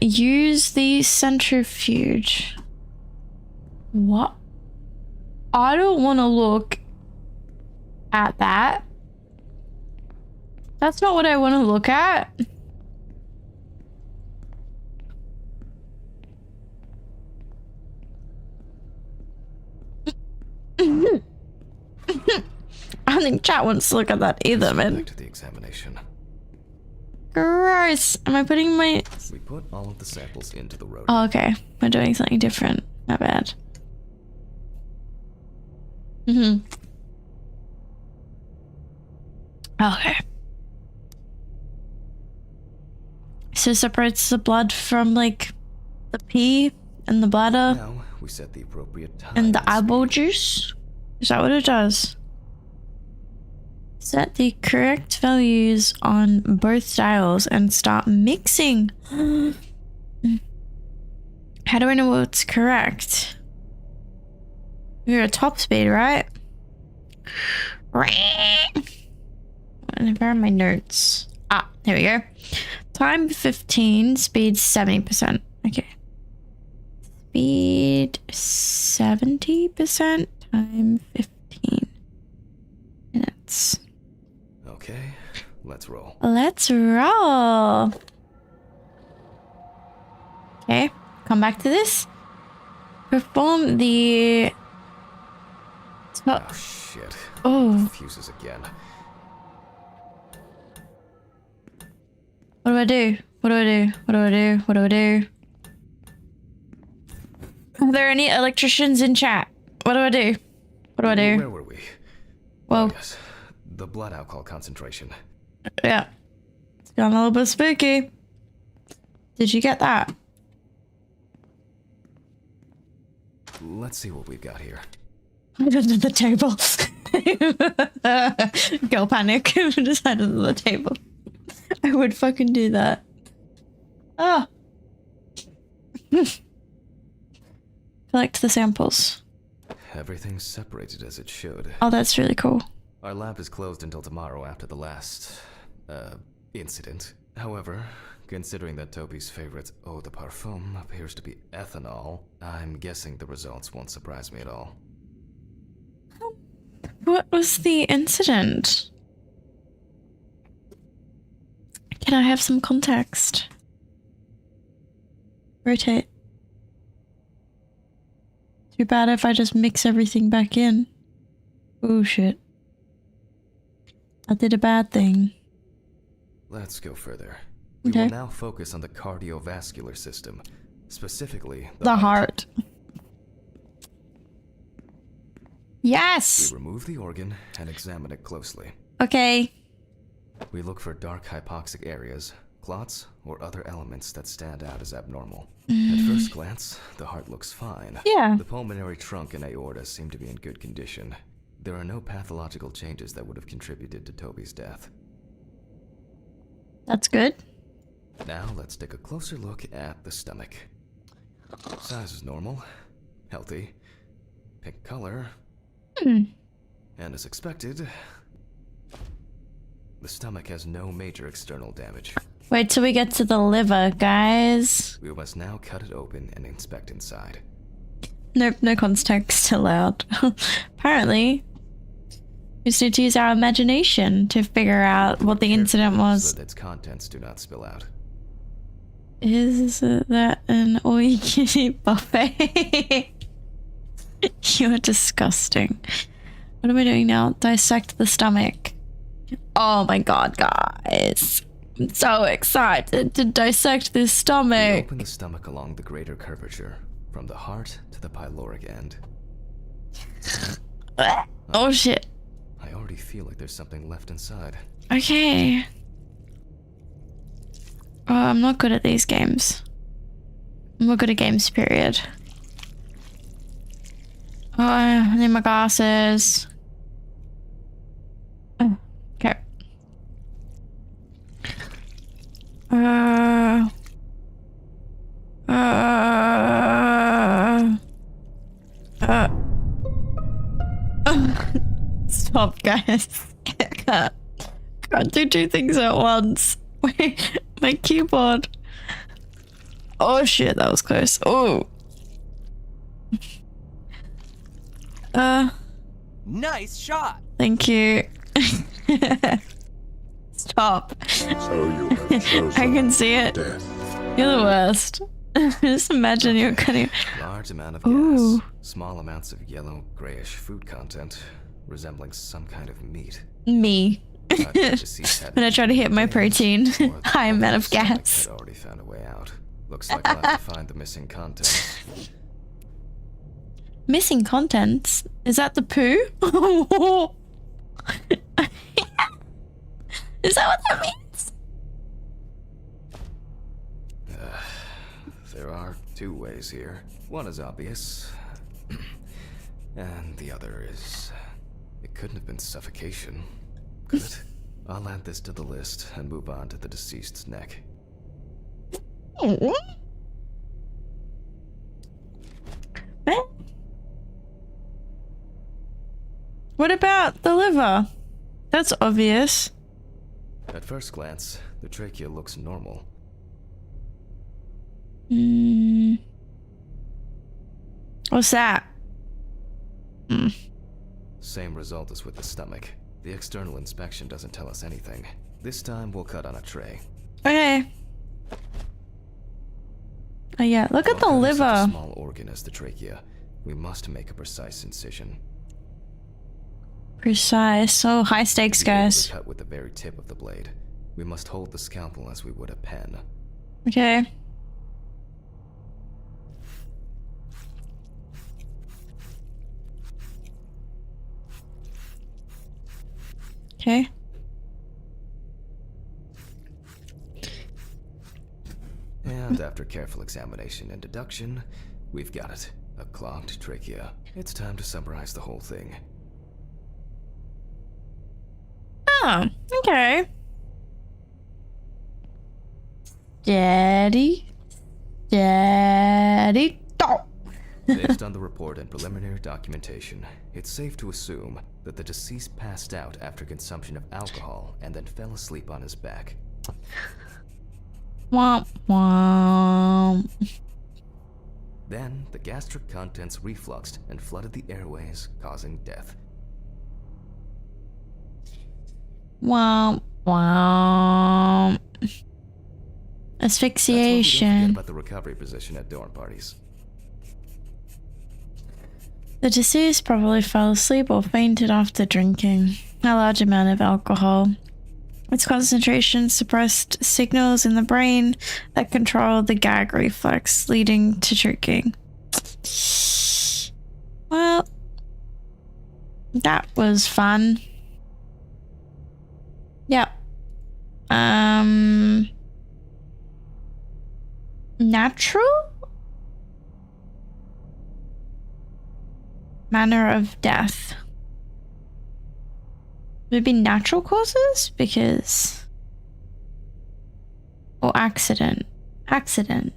Use the centrifuge. What? I don't want to look at that. That's not what I want to look at. I don't think chat wants to look at that either, man. Back to the examination. Gross. Am I putting my... We put all of the samples into the rotor. Oh, okay. We're doing something different. Not bad. Okay. So separates the blood from like the pee and the bladder Now we set the appropriate time and the eyeball speed. juice. Is that what it does? Set the correct values on both dials and start mixing. How do I know what's correct? You're at top speed, right? And where are my notes? Ah, here we go. Time 15, speed 70%. Okay. Speed 70%, time 15 minutes. Okay, let's roll. Let's roll. Okay, come back to this. Perform the... Oh shit. Oh, Fuses again. what do I do? What do I do? What do I do? What do I do? Are there any electricians in chat? What do I do? What do I do? Where were we? Whoa. Oh, yes. The blood alcohol concentration. Yeah. It's gotten a little bit spooky. Did you get that? Let's see what we've got here. Hide under the table. Girl panic. Just hide under the table. would fucking do that? Oh. Collect the samples. Everything's separated as it should. Oh, that's really cool. Our lab is closed until tomorrow after the last, incident. However, considering that Toby's favorite eau de parfum appears to be ethanol, I'm guessing the results won't surprise me at all. What was the incident? Can I have some context? Rotate. Too bad if I just mix everything back in. Oh shit. I did a bad thing. Let's go further. We will now focus on the cardiovascular system, specifically the heart. Yes! We remove the organ and examine it closely. Okay. We look for dark hypoxic areas, clots, or other elements that stand out as abnormal. At first glance, the heart looks fine. Yeah. The pulmonary trunk and aorta seem to be in good condition. There are no pathological changes that would have contributed to Toby's death. That's good. Now let's take a closer look at the stomach. Size is normal, healthy, pink color, and as expected, the stomach has no major external damage. Wait till we get to the liver, guys. We must now cut it open and inspect inside. Nope, no context allowed. Apparently, we just need to use our imagination to figure out what the incident was. So that its contents do not spill out. Is that an all-you-can-eat buffet? You're disgusting. What am I doing now? Dissect the stomach. Oh my god, guys. I'm so excited to dissect this We stomach. open the stomach along the greater curvature, from the heart to the pyloric end. Oh shit. I already feel like there's something left inside. Okay. Oh, I'm not good at these games. I'm not good at games, period. Oh, I need my glasses. Oh, okay. Stop, guys. I can't do two things at once. Wait, my keyboard. Oh shit, that was close. Oh. Nice shot. Thank you. Stop. So you have chosen I can see it. death. You're the worst. Just imagine you're cutting. Large amount of Ooh. gas, small amounts of yellow, grayish food content, resembling some kind of meat. Me. Either the deceased had When I try to hit my protein, or the high amount of stomach gas. had already found a way out. Looks like I'll have to find the missing contents. Missing contents? Is that the poo? Is that what that means? There are two ways here. One is obvious, and the other is... It couldn't have been suffocation, could it? I'll add this to the list and move on to the deceased's neck. What about the liver? That's obvious. At first glance, the trachea looks normal. What's that? Same result as with the stomach. The external inspection doesn't tell us anything. This time we'll cut on a tray. Okay. Oh yeah, look at the While cutting such a liver. small organ as the trachea, we must make a precise incision. Precise. So high stakes, Be able to guys. cut with the very tip of the blade. We must hold the scalpel as we would a pen. Okay. Okay. And after careful examination and deduction, we've got it. A clogged trachea. It's time to summarize the whole thing. Oh, okay. Steady. Steady. Stop. Based on the report and preliminary documentation, it's safe to assume that the deceased passed out after consumption of alcohol and then fell asleep on his back. Womp womp. Then, the gastric contents refluxed and flooded the airways, causing death. Womp womp. That's why we don't Asphyxiation. forget about the recovery position at dorm parties. The deceased probably fell asleep or fainted after drinking a large amount of alcohol. Its concentration suppressed signals in the brain that control the gag reflex, leading to choking. Well, that was fun. Yep. Natural manner of death. Would it be natural causes? Because... Or accident. Accident.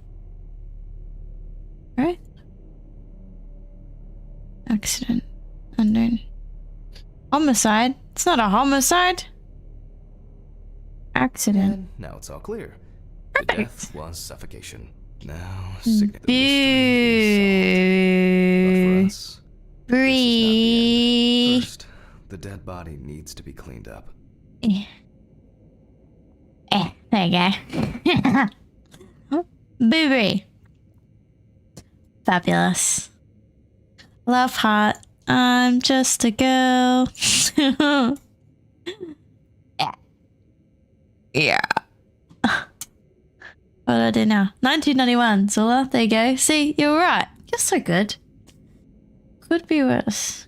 Right? Accident. Unknown. Homicide? It's not a homicide. Accident. And now it's all clear. The Perfect. death was suffocation. Now, the mystery is solved. But for us, this is not the end. Bree. First, the dead body needs to be cleaned up. There you go. Boo-boo. Fabulous. Love heart. I'm just a girl. Yeah. What do I do now? 1991, Zula. There you go. See, you're right. You're so good. Could be worse.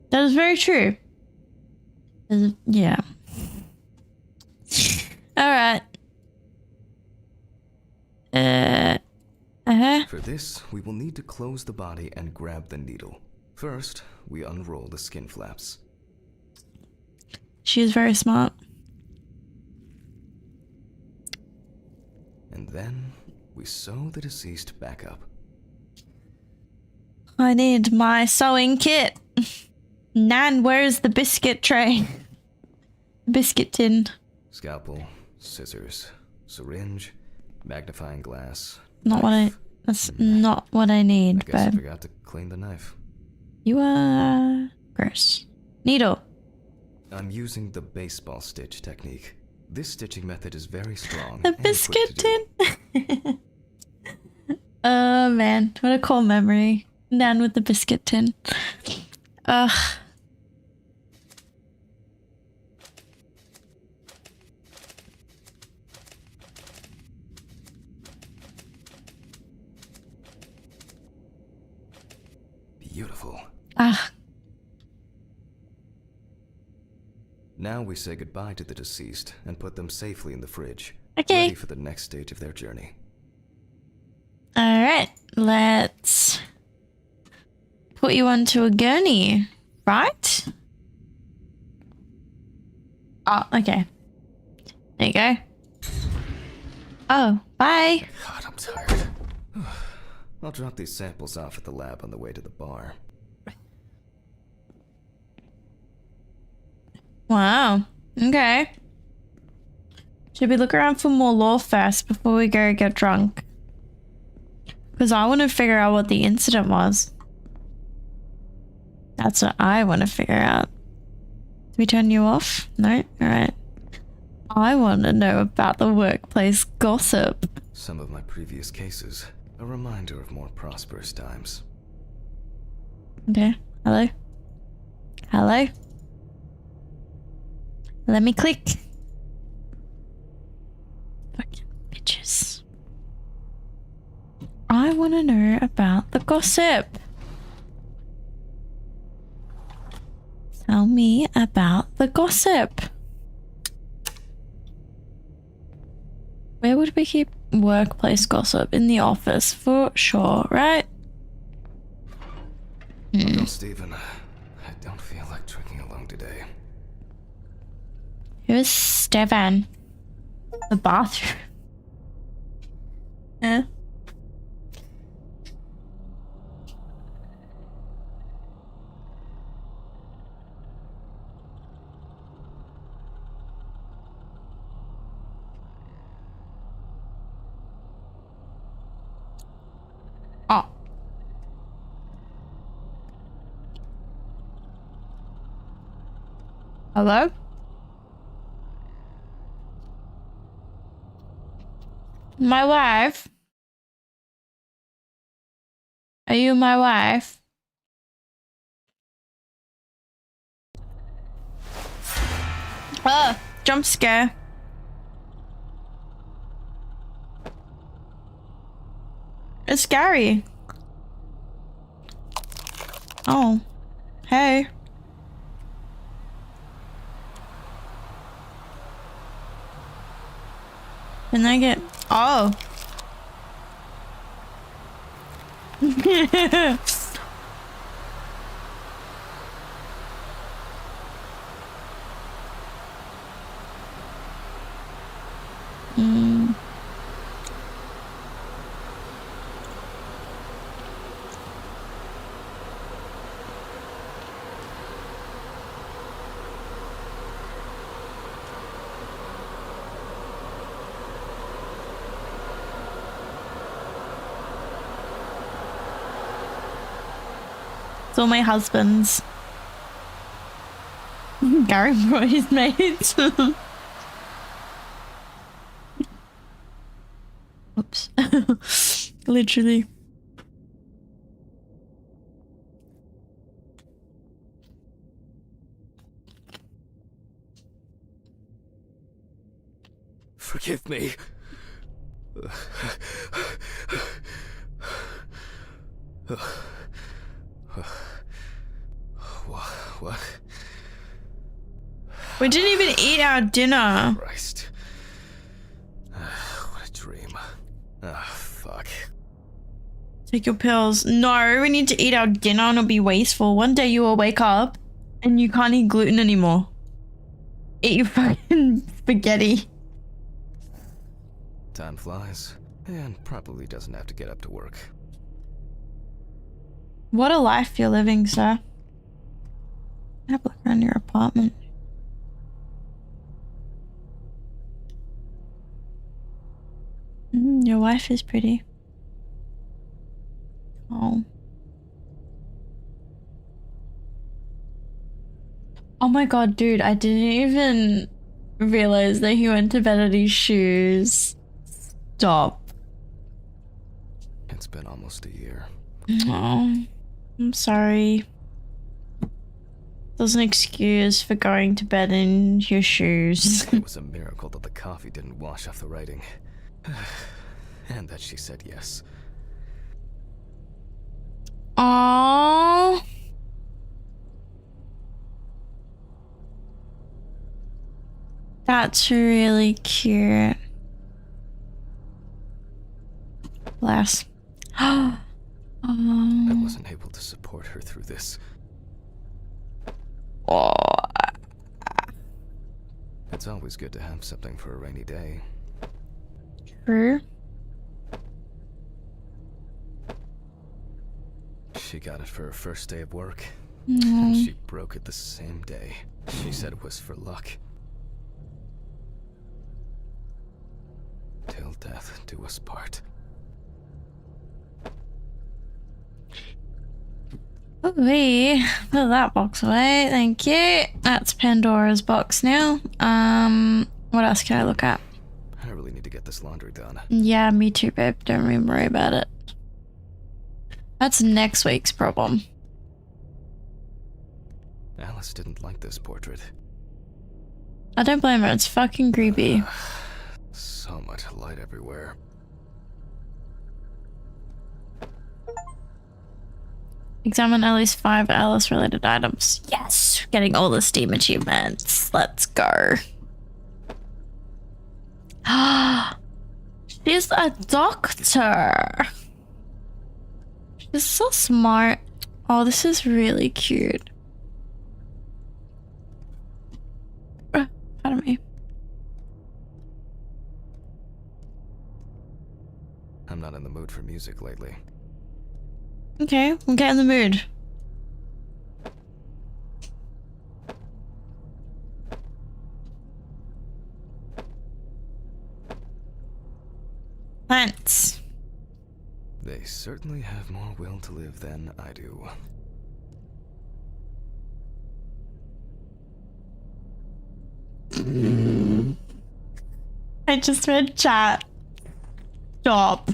That is very true. Yeah. Alright. For this, we will need to close the body and grab the needle. First, we unroll the skin flaps. She is very smart. And then, we sew the deceased back up. I need my sewing kit. Nan, where's the biscuit tray? Biscuit tin. Scalpel, scissors, syringe, magnifying glass. Not what I... knife. That's not what I need, I guess I but... forgot to clean the knife. You are... gross. Needle. I'm using the baseball stitch technique. This stitching method is very strong. The and quick biscuit to do. tin. Oh man, what a cool memory. Nan with the biscuit tin. Ugh. Beautiful. Ah. Now we say goodbye to the deceased and put them safely in the fridge. Okay. Ready for the next stage of their journey. Alright, let's put you onto a gurney, right? Oh, okay. There you go. Oh, bye. God, I'm tired. I'll drop these samples off at the lab on the way to the bar. Wow. Okay. Should we look around for more lore first before we go get drunk? Because I want to figure out what the incident was. That's what I want to figure out. Did we turn you off? No? Alright. I want to know about the workplace gossip. Some of my previous cases, a reminder of more prosperous times. Okay. Hello? Hello? Let me click. Fucking bitches. I want to know about the gossip. Tell me about the gossip. Where would we keep workplace gossip? In the office, for sure, right? No, Stephen. I don't feel like drinking alone today. Who's Stevan? The bathroom. Eh. Oh. Hello? My wife? Are you my wife? Ah, jump scare. It's scary. Oh. Hey. Can I get... Oh. Mm. It's all my husbands. Gary brought his mates. Oops. Literally. Forgive me. What? We didn't even eat our dinner. Christ. What a dream. Fuck. Take your pills. No, we need to eat our dinner and it'll be wasteful. One day you will wake up and you can't eat gluten anymore. Eat your fucking spaghetti. Time flies, and probably doesn't have to get up to work. What a life you're living, sir. Have a look around your apartment. Your wife is pretty. Oh. Oh my god, dude, I didn't even realize that he went to bed in his shoes. Stop. It's been almost a year. Oh, I'm sorry. There's an excuse for going to bed in your shoes. It was a miracle that the coffee didn't wash off the writing. And that she said yes. Aww. That's really cute. Bless. I wasn't able to support her through this. Oh. It's always good to have something for a rainy day. True. She got it for her first day of work. Mm. And she broke it the same day. She said it was for luck. Till death do us part. We put that box away. Thank you. That's Pandora's box now. What else can I look at? I really need to get this laundry done. Yeah, me too, babe. Don't even worry about it. That's next week's problem. Alice didn't like this portrait. I don't blame her. It's fucking creepy. So much light everywhere. Examine at least 5 Alice-related items. Yes! Getting all the Steam achievements. Let's go. She's a doctor. She's so smart. Oh, this is really cute. Pardon me. I'm for music lately. Okay, we'll get in the mood. Plants. They certainly have more will to live than I do. I just read chat. Stop.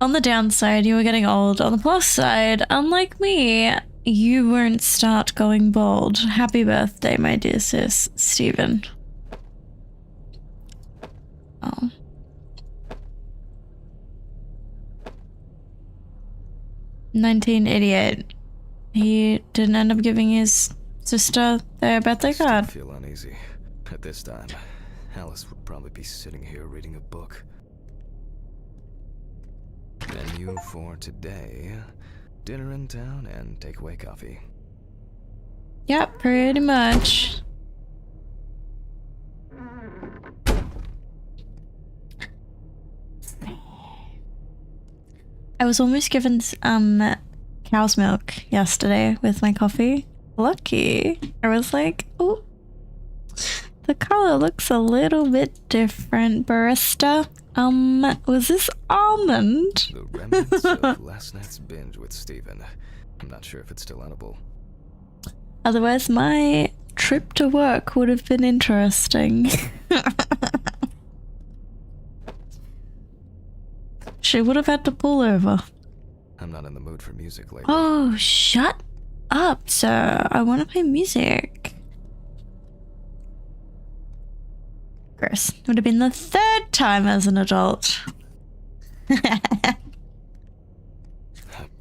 On the downside, you were getting old. On the plus side, unlike me, you won't start going bald. Happy birthday, my dear sis, Stephen. Oh. $1988. He didn't end up giving his sister their birthday card. I feel uneasy. At this time, Alice would probably be sitting here reading a book. Menu for today: dinner in town and takeaway coffee. Yep, pretty much. I was almost given cow's milk yesterday with my coffee. Lucky. I was like, oh, the color looks a little bit different, barista. Was this almond? The remnants of last night's binge with Stephen. I'm not sure if it's still edible. Otherwise, my trip to work would have been interesting. She would have had to pull over. I'm not in the mood for music lately. Oh, shut up, sir. I want to play music. Gross. Would have been the third time as an adult. A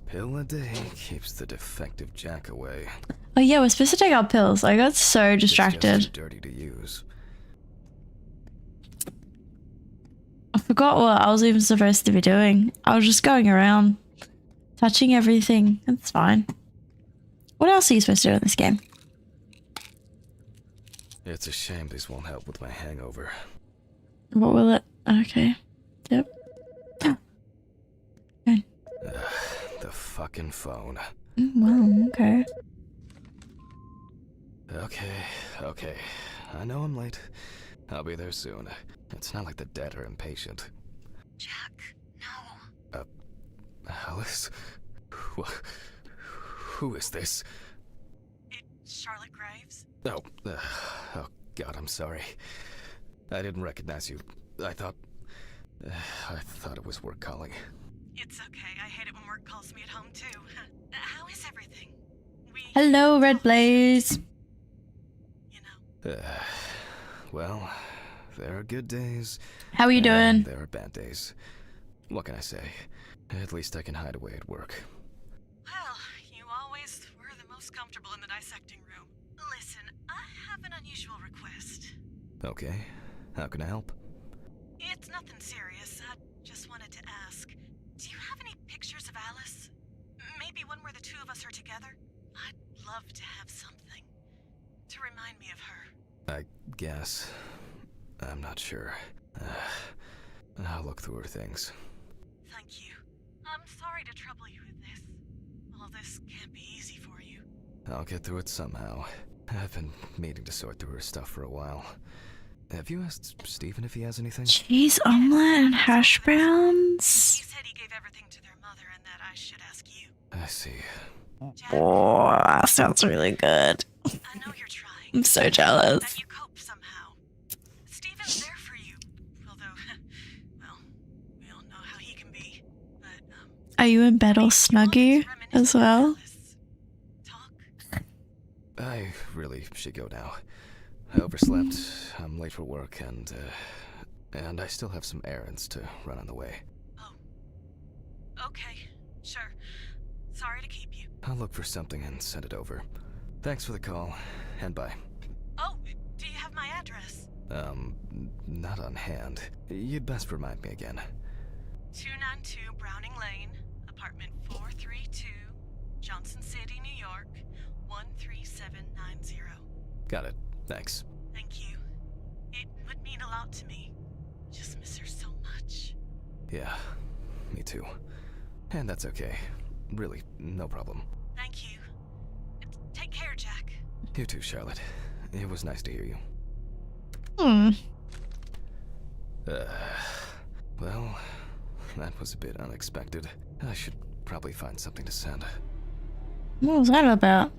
pill a day keeps the defective Jack away. Oh yeah, we're supposed to take our pills. I got so It's distracted. just too dirty to use. I forgot what I was even supposed to be doing. I was just going around, touching everything. It's fine. What else are you supposed to do in this game? It's a shame these won't help with my hangover. What will it? Okay. Yep. Okay. The fucking phone. Well, okay. Okay. I know I'm late. I'll be there soon. It's not like the dead are impatient. Jack, no. Alice? Who is this? It's Charlotte Graves. Oh God, I'm sorry. I didn't recognize you. I thought it was work calling. It's okay. I hate it when work calls me at home, too. How is everything? Hello, Red Blaze. You know. Well, there are good days. How are you and doing? There are bad days. What can I say? At least I can hide away at work. Well, you always were the most comfortable in the dissecting room. Listen, I have an unusual request. Okay, how can I help? It's nothing serious. I just wanted to ask, do you have any pictures of Alice? Maybe one where the two of us are together? I'd love to have something to remind me of her. I guess. I'm not sure. I'll look through her things. Thank you. I'm sorry to trouble you with this. All this can't be easy for you. I'll get through it somehow. I've been meaning to sort through her stuff for a while. Have you asked Stephen if he has anything? Cheese omelet and hash He browns. said he gave everything to their mother and that I should ask you. I see. Jack, Oh, that sounds really good. I know you're trying. I'm so jealous. That you cope somehow. Stephen's there for you. Although, well, we all know how he can be. But, Are you in bed all you snuggy wanted to reminisce as well? about Alice. Talk? I really should go now. I overslept, I'm late for work, and I still have some errands to run on the way. Oh. Okay, sure. Sorry to keep you. I'll look for something and send it over. Thanks for the call, and bye. Oh, do you have my address? Not on hand. You'd best remind me again. 292 Browning Lane, apartment 432, Johnson City, New York, 13790. Got it. Thanks. Thank you. It would mean a lot to me. Just miss her so Yeah, me too. And that's okay. Really, no problem. Thank you. Take care, Jack. You too, Charlotte. It was nice to hear you. Hmm. Well, that was a bit unexpected. I should probably find something to send. What was that about?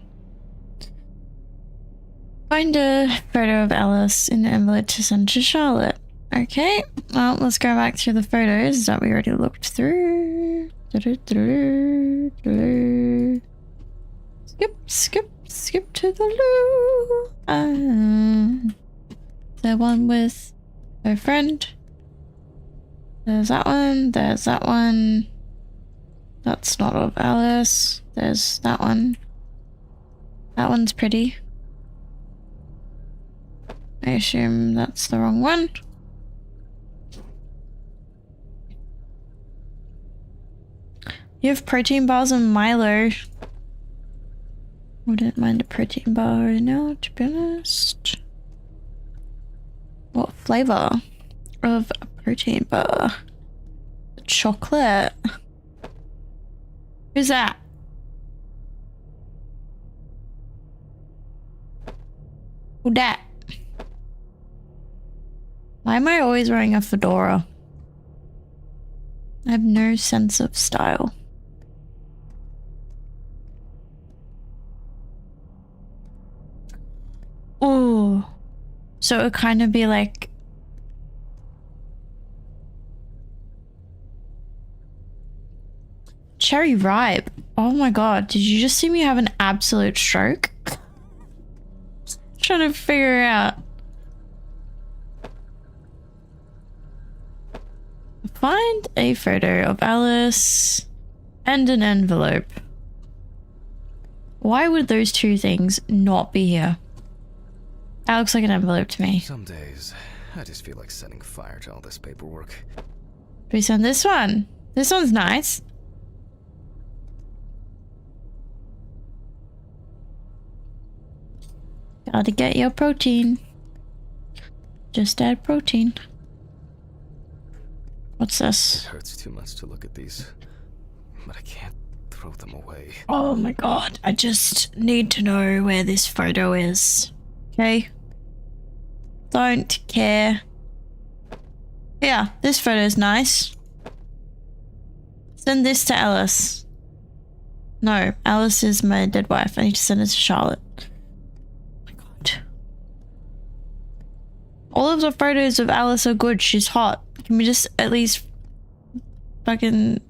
Find a photo of Alice in the envelope to send to Charlotte. Okay, well, let's go back through the photos that we already looked through. Skip to the loo. The one with her friend. There's that one. There's that one. That's not of Alice. There's that one. That one's pretty. I assume that's the wrong one. You have protein bars and Milo. Wouldn't mind a protein bar right now, to be honest. What flavor of a protein bar? Chocolate. Who's that? Who dat? Why am I always wearing a fedora? I have no sense of style. Oh, so it would kind of be like cherry ripe. Oh my god, did you just see me have an absolute stroke? Trying to figure out. Find a photo of Alice and an envelope. Why would those two things not be here? That looks like an envelope to me. Some days, I just feel like setting fire to all this paperwork. Do we send this one? This one's nice. Gotta get your protein. Just add protein. What's It this? hurts too much to look at these, but I can't throw them away. Oh my god, I just need to know where this photo is. Okay? Don't care. Yeah, this photo's nice. Send this to Alice. No, Alice is my dead wife. I need to send it to Charlotte. Oh my god. All of the photos of Alice are good. She's hot. Can we just at least fucking...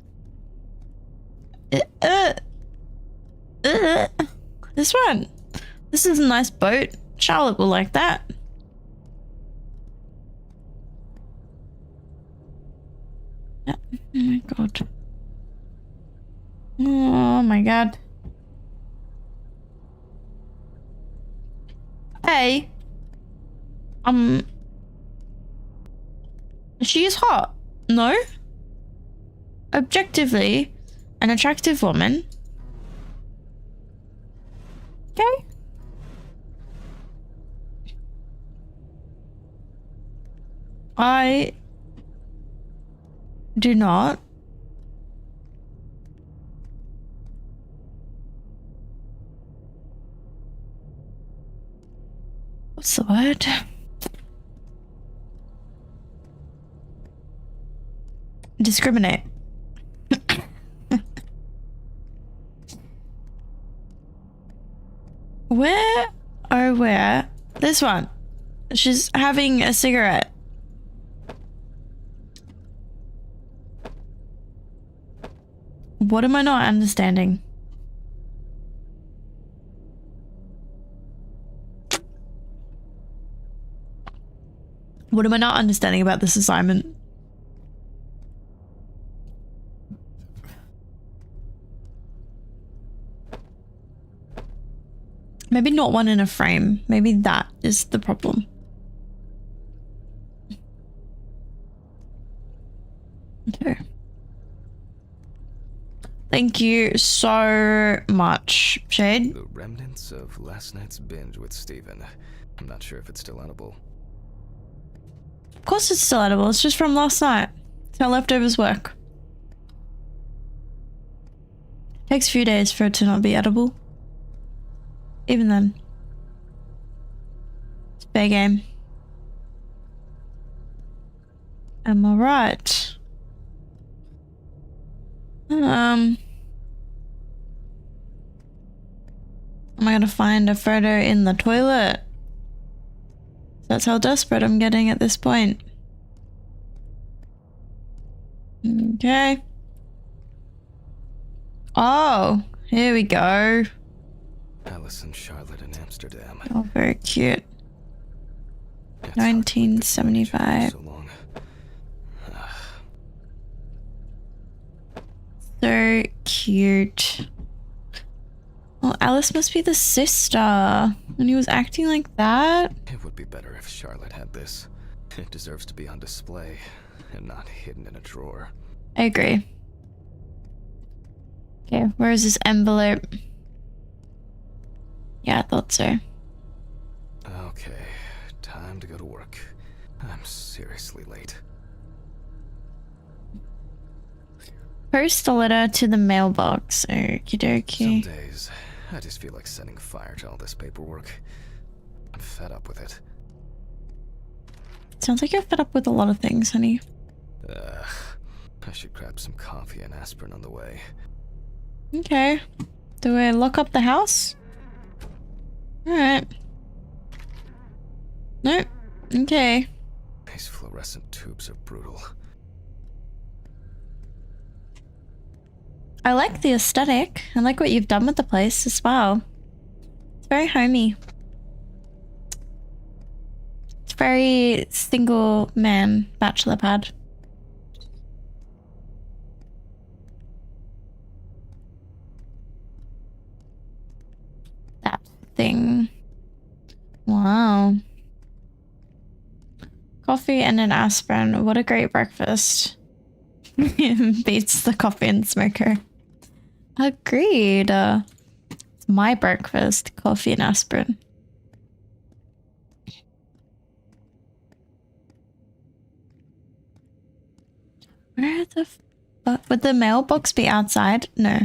This one. This is a nice boat. Charlotte will like that. Yeah. Oh my god. Oh my god. Hey. She is hot. No? Objectively, an attractive woman. Okay. I do not what's the word? Discriminate. Where? Oh, where? This one. She's having a cigarette. What am I not understanding? What am I not understanding about this assignment? Maybe not one in a frame. Maybe that is the problem. Okay. Thank you so much, Shade. The remnants of last night's binge with Steven. I'm not sure if it's still edible. Of course it's still edible. It's just from last night. That's how leftovers work. Takes a few days for it to not be edible. Even then. It's fair game. Am I right? Am I gonna find a photo in the toilet? That's how desperate I'm getting at this point. Okay. Oh, here we go. Alice and Charlotte in Amsterdam. Oh, very cute. It's hard to believe they've known each other 1975. for so long. So cute. Oh, Alice must be the sister. And he was acting like that. It would be better if Charlotte had this. It deserves to be on display and not hidden in a drawer. I agree. Okay, where is this envelope? Yeah, I thought so. Okay, time to go to work. I'm seriously late. Post a letter to the mailbox. Okie Some dokie. days, I just feel like setting fire to all this paperwork. I'm fed up with it. Sounds like you're fed up with a lot of things, honey. Ugh, I should grab some coffee and aspirin on the way. Okay. Do I lock up the house? Alright. Nope. Okay. These fluorescent tubes are brutal. I like the aesthetic. I like what you've done with the place as well. It's very homey. It's very single man bachelor pad. That thing. Wow. Coffee and an aspirin. What a great breakfast. Beats the coffee and smoker. Agreed. It's my breakfast. Coffee and aspirin. Where the fuck? Would the mailbox be outside? No.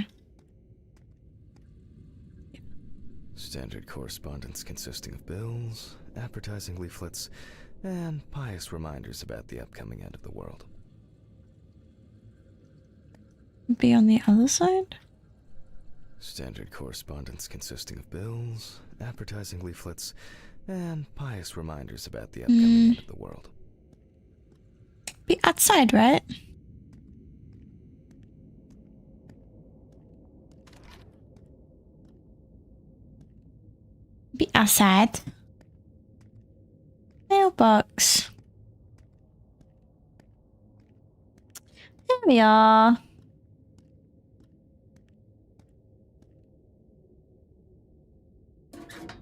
Standard correspondence consisting of bills, advertising leaflets, and pious reminders about the upcoming end of the world. Be on the other side? Standard correspondence consisting of bills, advertising leaflets, and pious reminders about the upcoming end of the world. Be outside, right? Be outside. Mailbox. There we are.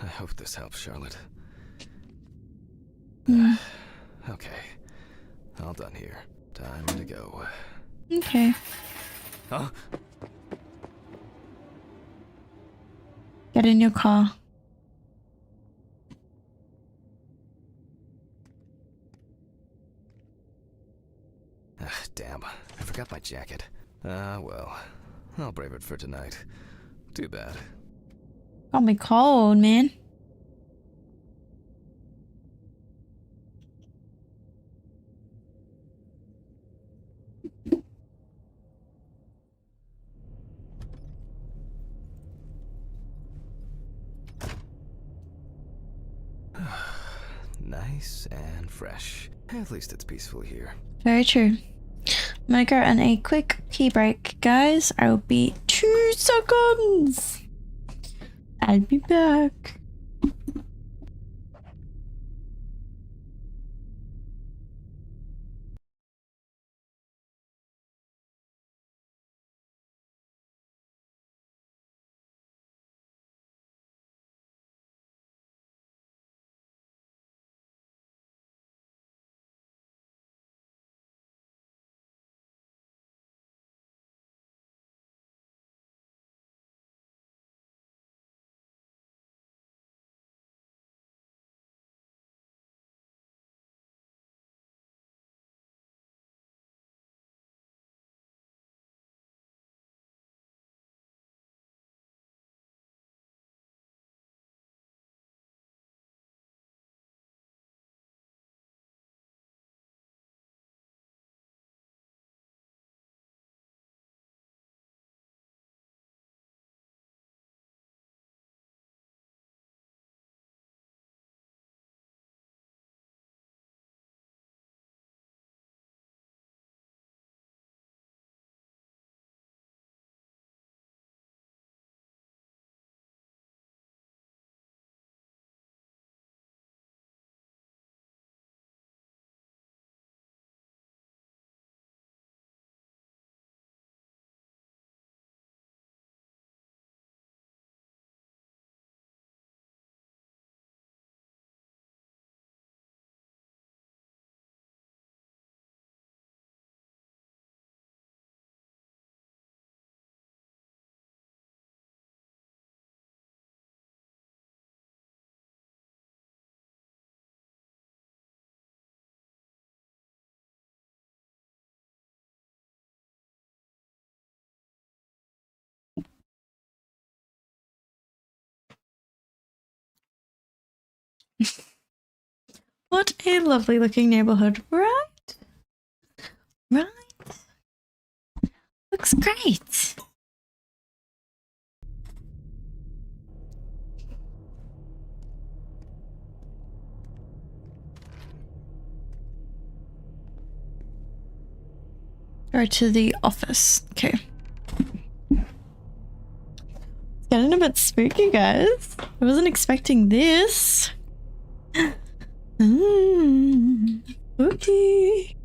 I hope this helps, Charlotte. Hmm. Okay. All done here. Time to go. Okay. Huh? Get in your car. Damn. I forgot my jacket. Well. I'll brave it for tonight. Too bad. Got me cold, man. Nice and fresh. At least it's peaceful here. Very true. I'm gonna go on a quick pee break, guys. I will be 2 seconds. I'll be back. What a lovely looking neighborhood, right? Right? Looks great. Go to the office. Okay. It's getting a bit spooky, guys. I wasn't expecting this. Spooky.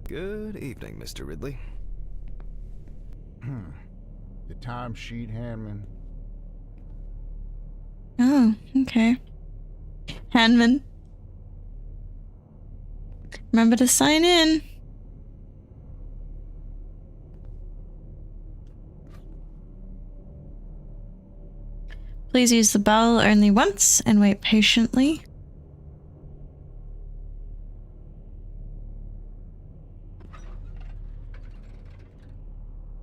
Good evening, Mr. Ridley. The timesheet, Handman. Oh, okay. Handman. Remember to sign in. Please use the bell only once and wait patiently.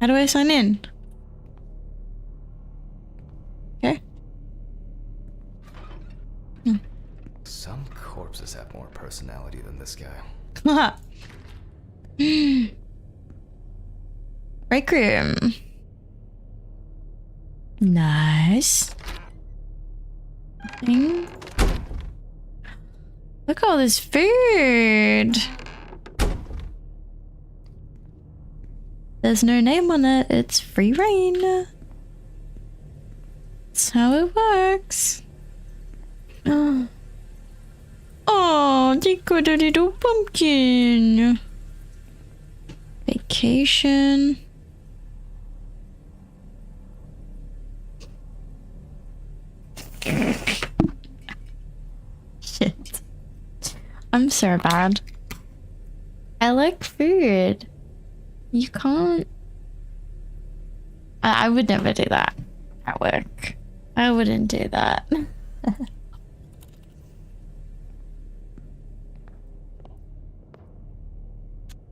How do I sign in? Okay. Some corpses have more personality than this guy. Break room. Nice. Look at all this food. There's no name on it. It's free reign. That's how it works. Oh, they got a little pumpkin. Vacation. Shit. I'm so bad. I like food. You can't. I would never do that at work. I wouldn't do that.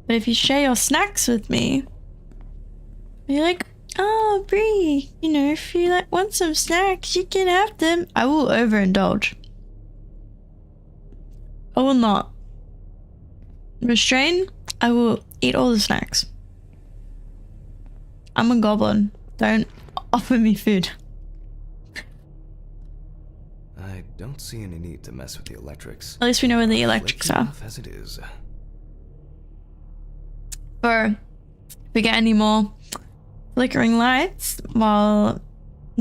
But if you share your snacks with me, you're like, oh, Bree, you know, if you like want some snacks, you can have them. I will overindulge. I will not restrain. I will eat all the snacks. I'm a goblin. Don't offer me food. I don't see any need to mess with the electrics. At least we know where the electrics Flaky are. enough as it is. Or if we get any more flickering lights while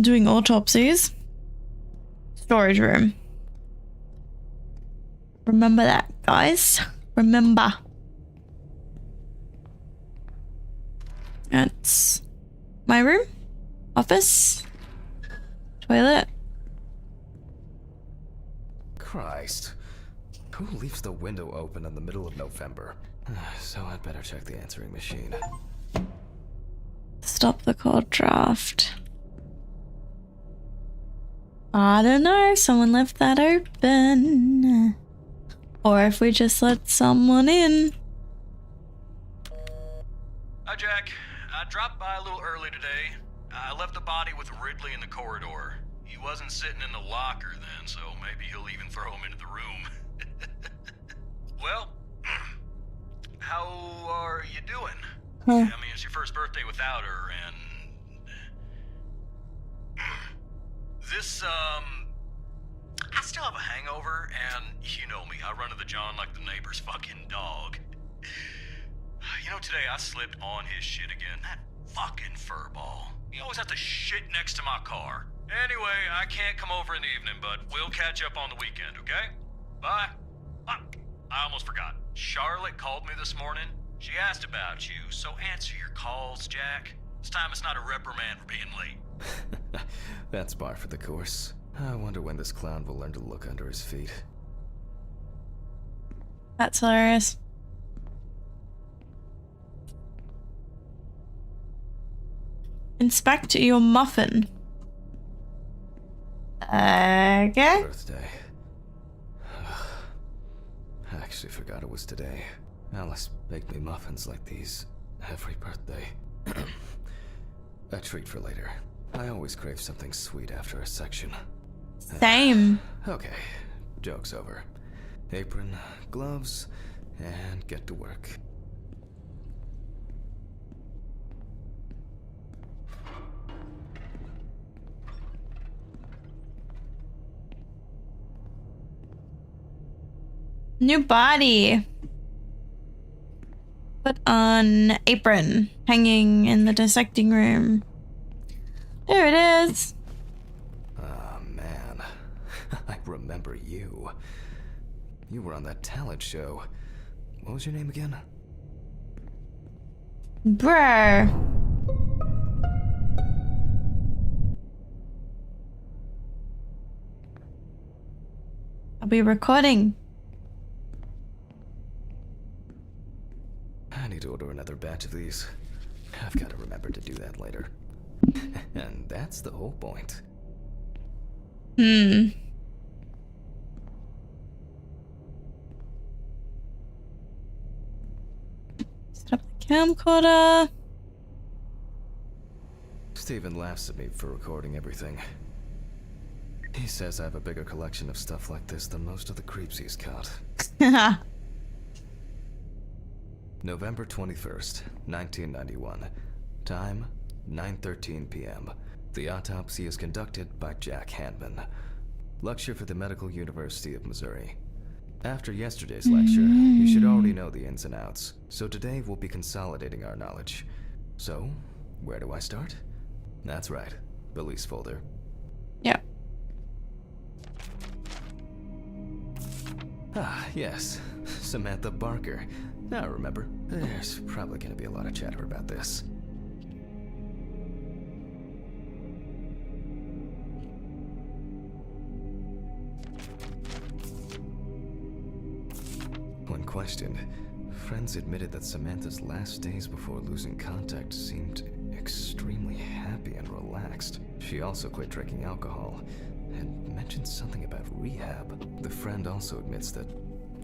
doing autopsies. Storage room. Remember that, guys. Remember. That's my room. Office. Toilet. Christ. Who leaves the window open in the middle of November? So I'd better check the answering machine. Stop the cold draft. I don't know if someone left that open. Or if we just let someone in. Hi, Jack. I dropped by a little early today. I left the body with Ridley in the corridor. He wasn't sitting in the locker then, so maybe he'll even throw him into the room. Well, how are you doing? I mean, it's your first birthday without her, and... This, I still have a hangover, and you know me, I run to the John like the neighbor's fucking dog. You know, today I slipped on his shit again. That fucking furball. He always has to shit next to my car. Anyway, I can't come over in the evening, but we'll catch up on the weekend, okay? Bye. I almost forgot. Charlotte called me this morning. She asked about you, so answer your calls, Jack. This time it's not a reprimand for being late. That's par for the course. I wonder when this clown will learn to look under his feet. That's hilarious. Inspect your muffin. Okay. Birthday. I actually forgot it was today. Alice baked me muffins like these every birthday. A treat for later. I always crave something sweet after a section. Same. Okay, joke's over. Apron, gloves, and get to work. New body. Put on apron. Hanging in the dissecting room. There it is. Oh, man. I remember you. You were on that talent show. What was your name again? Brr. I'll be recording. I need to order another batch of these. I've got to remember to do that later. And that's the whole point. Set up the camcorder. Steven laughs at me for recording everything. He says I have a bigger collection of stuff like this than most of the creeps he's caught. November 21st, 1991. Time, 9:13 p.m. The autopsy is conducted by Jack Hanman. Lecture for the Medical University of Missouri. After yesterday's lecture, you should already know the ins and outs, so today we'll be consolidating our knowledge. So, where do I start? That's right, Police folder. Yep. Ah, yes, Samantha Barker. Now I remember. There's probably going to be a lot of chatter about this. When questioned, friends admitted that Samantha's last days before losing contact seemed extremely happy and relaxed. She also quit drinking alcohol and mentioned something about rehab. The friend also admits that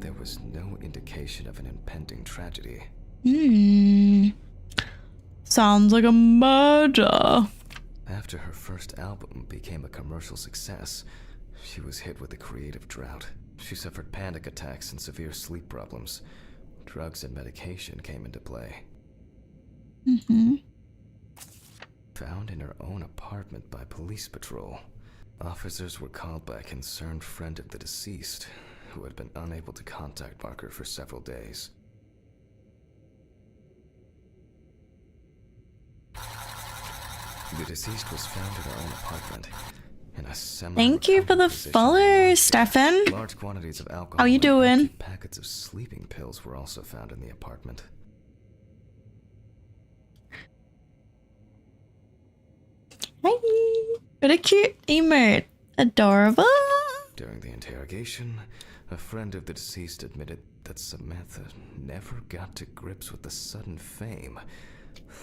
there was no indication of an impending tragedy. Sounds like a murder. After her first album became a commercial success, she was hit with a creative drought. She suffered panic attacks and severe sleep problems. Drugs and medication came into play. Found in her own apartment by police patrol. Officers were called by a concerned friend of the deceased, who had been unable to contact Barker for several days. The deceased was found in her own apartment in a semi. Thank you for the follow, Stefan. Large quantities of alcohol. How you doing? And empty packets of sleeping pills were also found in the apartment. Hi. What a cute emote. Adorable. During the interrogation, a friend of the deceased admitted that Samantha never got to grips with the sudden fame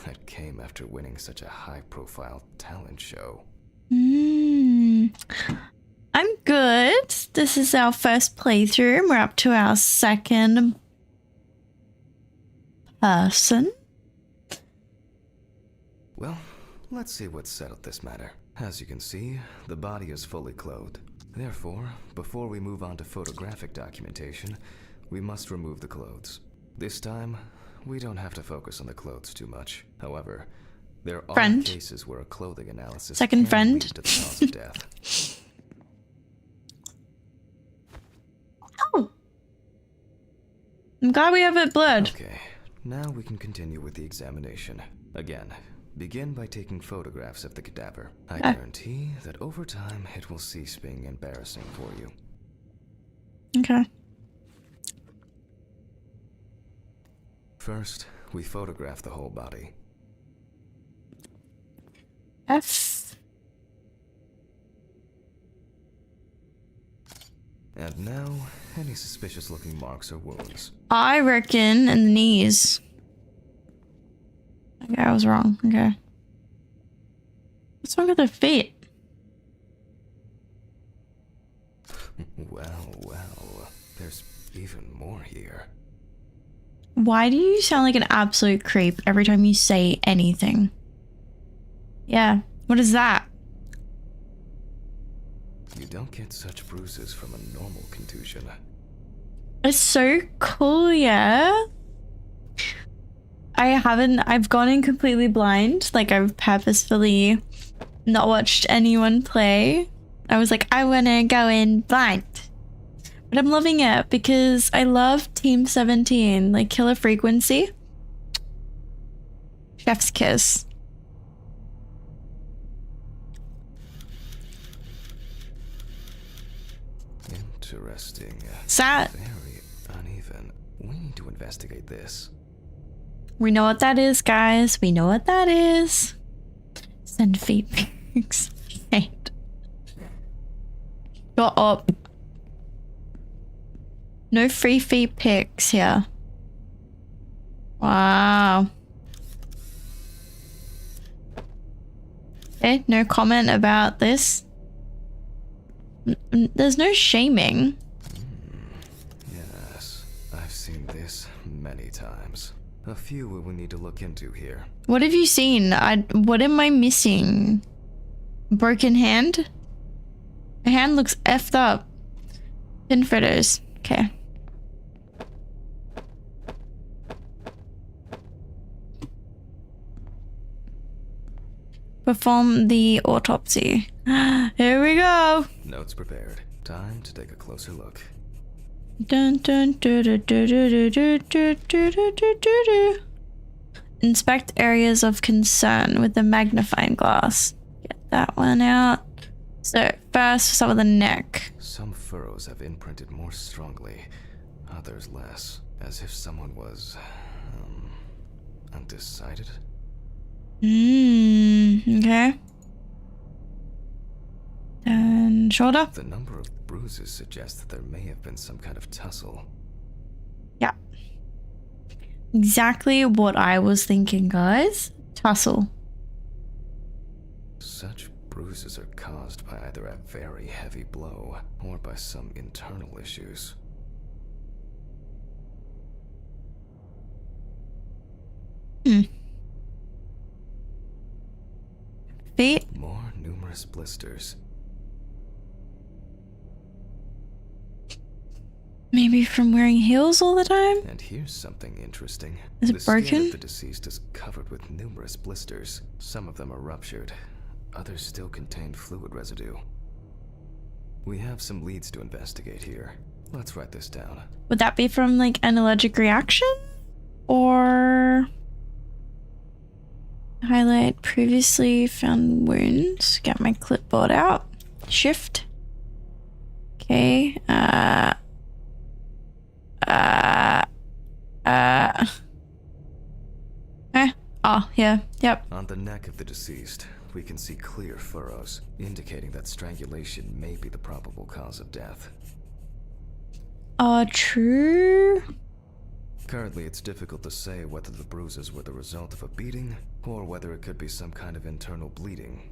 that came after winning such a high-profile talent show. I'm good. This is our first playthrough, and we're up to our second person. Well, let's see what settled this matter. As you can see, the body is fully clothed. Therefore, before we move on to photographic documentation, we must remove the clothes. This time, we don't have to focus on the clothes too much. However, there are cases where a clothing analysis Second can friend. lead to the cause of death. Oh. I'm glad we have it blurred. Okay, now we can continue with the examination. Again, begin by taking photographs of the cadaver. I guarantee that over time it will cease being embarrassing for you. Okay. First, we photograph the whole body. F. And now, any suspicious looking marks or wounds. I reckon in the knees. Okay, I was wrong. Okay. What's wrong with their feet? Well, there's even more here. Why do you sound like an absolute creep every time you say anything? Yeah, what is that? You don't get such bruises from a normal contusion. It's so cool, yeah. I've gone in completely blind. Like, I've purposefully not watched anyone play. I was like, I wanna go in blind. But I'm loving it because I love Team 17, like Killer Frequency. Chef's kiss. Interesting. Sat. Very uneven. We need to investigate this. We know what that is, guys. We know what that is. Send feet pics. Hate. Shut up. No free feet pics here. Wow. Okay, no comment about this. There's no shaming. Yes, I've seen this many times. A few we will need to look into here. What have you seen? What am I missing? Broken hand? My hand looks effed up. Pin photos. Okay. Perform the autopsy. Here we go. Notes prepared. Time to take a closer look. Dun, dun, dun, dun, dun, dun, dun, dun, dun, dun, dun, dun. Inspect areas of concern with the magnifying glass. Get that one out. So first, start with the neck. Some furrows have imprinted more strongly, others less, as if someone was undecided. Okay. And shoulder. The number of bruises suggests that there may have been some kind of tussle. Yeah. Exactly what I was thinking, guys. Tussle. Such bruises are caused by either a very heavy blow or by some internal issues. Feet. More numerous blisters. Maybe from wearing heels all the time? And here's something interesting. Is it the skin broken? of the deceased is covered with numerous blisters. Some of them are ruptured. Others still contain fluid residue. We have some leads to investigate here. Let's write this down. Would that be from like an allergic reaction? Or highlight previously found wounds. Get my clipboard out. Shift. Okay. Oh, yeah. Yep. On the neck of the deceased, we can see clear furrows, indicating that strangulation may be the probable cause of death. True. Currently, it's difficult to say whether the bruises were the result of a beating, or whether it could be some kind of internal bleeding.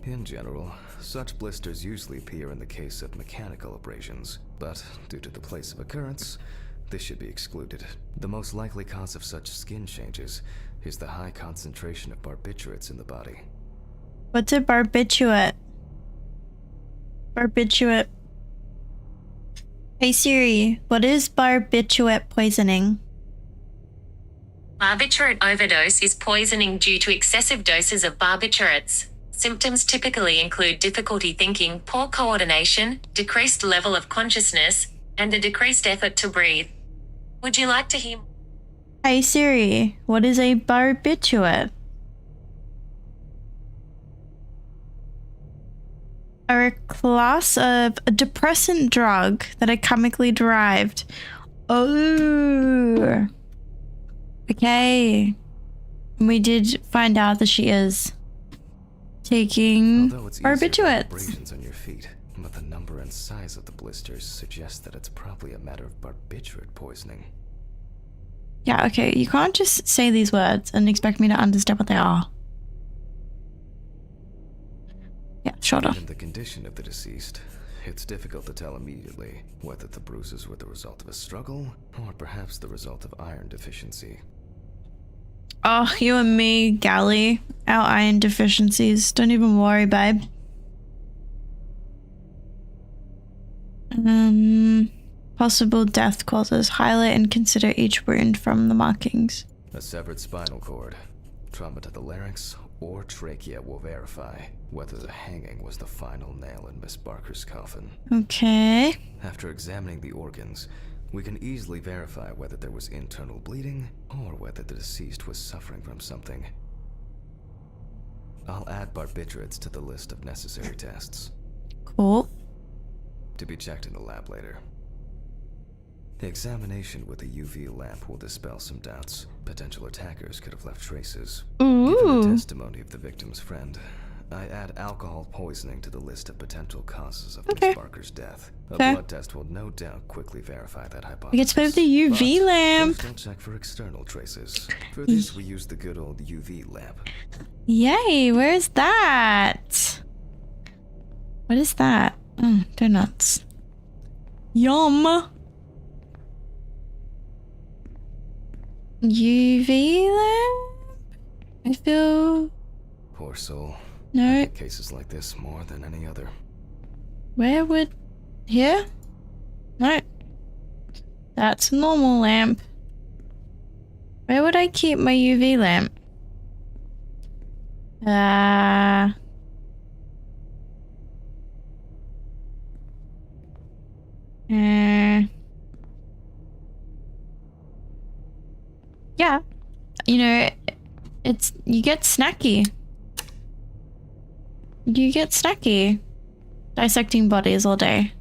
In general, such blisters usually appear in the case of mechanical abrasions, but due to the place of occurrence, this should be excluded. The most likely cause of such skin changes is the high concentration of barbiturates in the body. What's a barbiturate? Barbiturate. Hey Siri, what is barbiturate poisoning? Barbiturate overdose is poisoning due to excessive doses of barbiturates. Symptoms typically include difficulty thinking, poor coordination, decreased level of consciousness, and a decreased effort to breathe. Would you like to hear? Hey Siri, what is a barbiturate? Are a class of a depressant drug that are chemically derived. Oh. Okay. We did find out that she is taking barbiturates. Abrasions on your feet, but the number and size of the blisters suggest that it's probably a matter of barbiturate poisoning. Yeah, okay. You can't just say these words and expect me to understand what they are. Yeah, shoulder. Given the condition of the deceased, it's difficult to tell immediately whether the bruises were the result of a struggle or perhaps the result of iron deficiency. Oh, you and me, Gally. Our iron deficiencies. Don't even worry, babe. Possible death causes. Highlight and consider each wound from the markings. A severed spinal cord, trauma to the larynx, or trachea will verify whether the hanging was the final nail in Miss Barker's coffin. Okay. After examining the organs, we can easily verify whether there was internal bleeding or whether the deceased was suffering from something. I'll add barbiturates to the list of necessary tests. Cool. To be checked in the lab later. The examination with a UV lamp will dispel some doubts. Potential attackers could have left traces. Ooh. Given the testimony of the victim's friend, I add alcohol poisoning to the list of potential causes of Miss Barker's death. A blood test will no doubt quickly verify that hypothesis. We get to play with the UV lamp. Don't check for external traces. For this, we use the good old UV lamp. Yay, where's that? What is that? Donuts. Yum. UV lamp? I feel... Poor soul. No. I get cases like this more than any other. Where would... Here? No. That's a normal lamp. Where would I keep my UV lamp? Yeah. You know, it's... You get snacky. You get snacky. Dissecting bodies all day.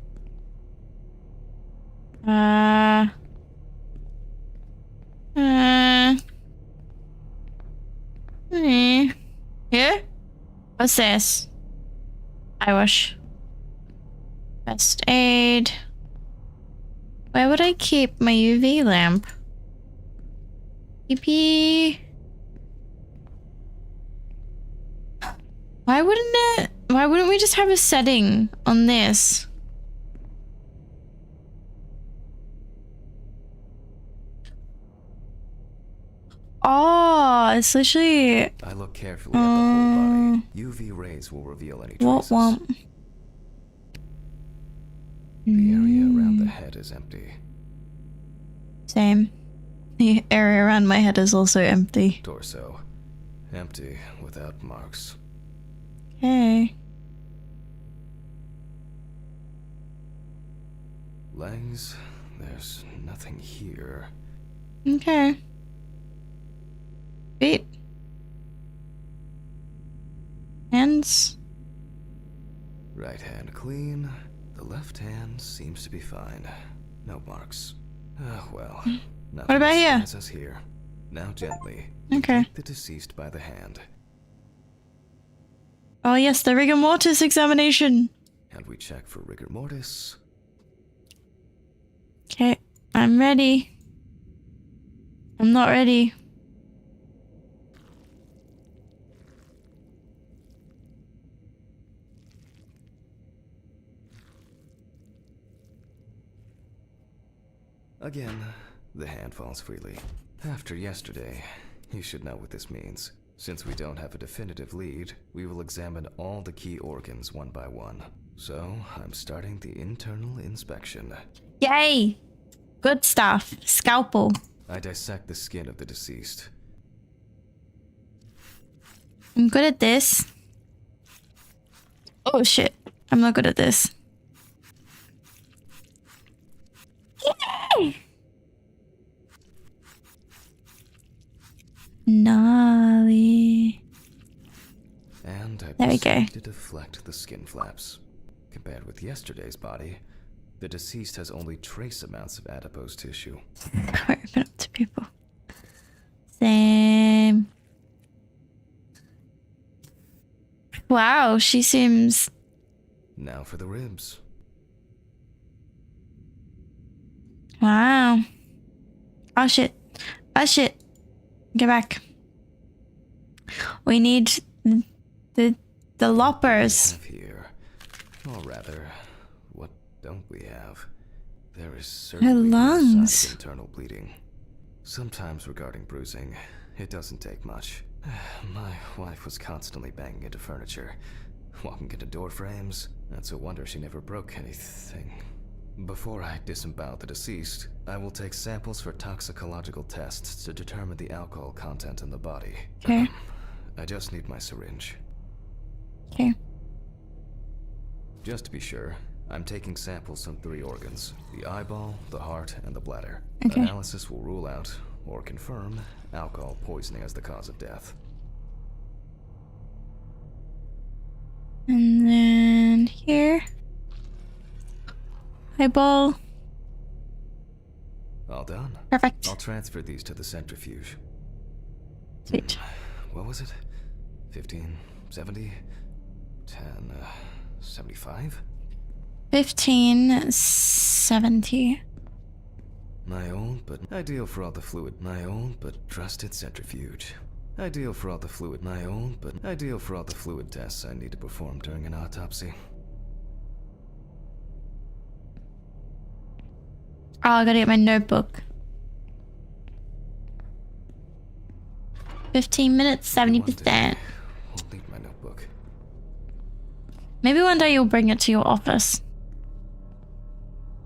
Here? What's this? Eye wash. Best aid. Where would I keep my UV lamp? PP. Why wouldn't we just have a setting on this? Oh, it's literally... I look carefully at the whole body. UV rays will reveal any traces. The area around the head is empty. Same. The area around my head is also empty. Torso. Empty, without marks. Okay. Legs. There's nothing here. Okay. Feet. Hands. Right hand clean. The left hand seems to be fine. No marks. Well. What about here? Us here. Now gently. Okay. Take the deceased by the hand. Oh yes, the rigor mortis examination. And we check for rigor mortis. Okay, I'm ready. I'm not ready. Again, the hand falls freely. After yesterday, you should know what this means. Since we don't have a definitive lead, we will examine all the key organs one by one. So, I'm starting the internal inspection. Yay! Good stuff. Scalpel. I dissect the skin of the deceased. I'm good at this. Oh shit. I'm not good at this. Yay! Gnarly. And I There we go. proceed to deflect the skin flaps. Compared with yesterday's body, the deceased has only trace amounts of adipose tissue. Open up to people. Same. Wow, she seems... Now for the ribs. Wow. Oh shit. Oh shit. Get back. We need the loppers. Have here, or rather, what don't we have? There is certainly no sign of internal bleeding. Sometimes regarding bruising, it doesn't take much. My wife was constantly banging into furniture, walking into door frames. That's a wonder she never broke anything. Before I disembowel the deceased, I will take samples for toxicological tests to determine the alcohol content in the body. Okay. I just need my syringe. Okay. Just to be sure, I'm taking samples from 3 organs: the eyeball, the heart, and the bladder. Okay. Analysis will rule out, or confirm, alcohol poisoning as the cause of death. And then here. Eyeball. All done. Perfect. I'll transfer these to the centrifuge. Sweet. What was it? 15, 70, 10, 75? 1570. My old but ideal for all the fluid. My old but trusted centrifuge. Ideal for all the fluid. My old but ideal for all the fluid tests I need to perform during an autopsy. Oh, I gotta get my notebook. 15 minutes, 70%. Won't need my notebook. Maybe one day you'll bring it to your office.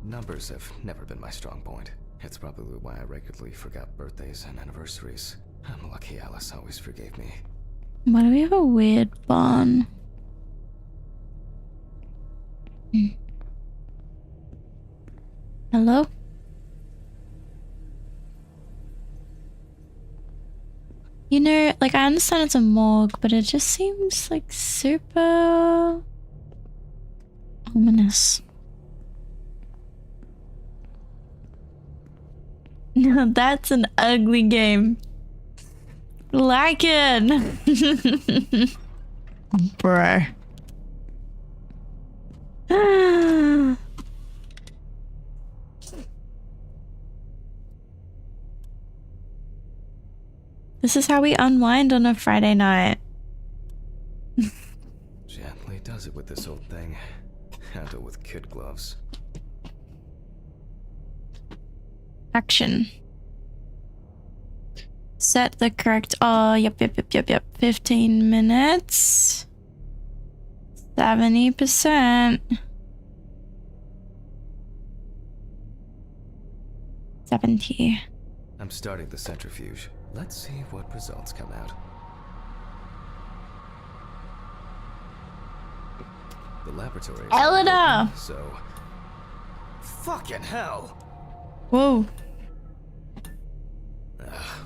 Numbers have never been my strong point. It's probably why I regularly forgot birthdays and anniversaries. I'm lucky Alice always forgave me. Why do we have a weird bun? Hello? You know, like, I understand it's a morgue, but it just seems like super ominous. No, that's an ugly game. Like it. Bruh. This is how we unwind on a Friday night. Gently does it with this old thing. Handle with kid gloves. Action. Set the correct. Oh, yep. 15 minutes. 70%. 70. I'm starting the centrifuge. Let's see what results come out. The laboratory is Eleanor! open, so fucking hell! Whoa.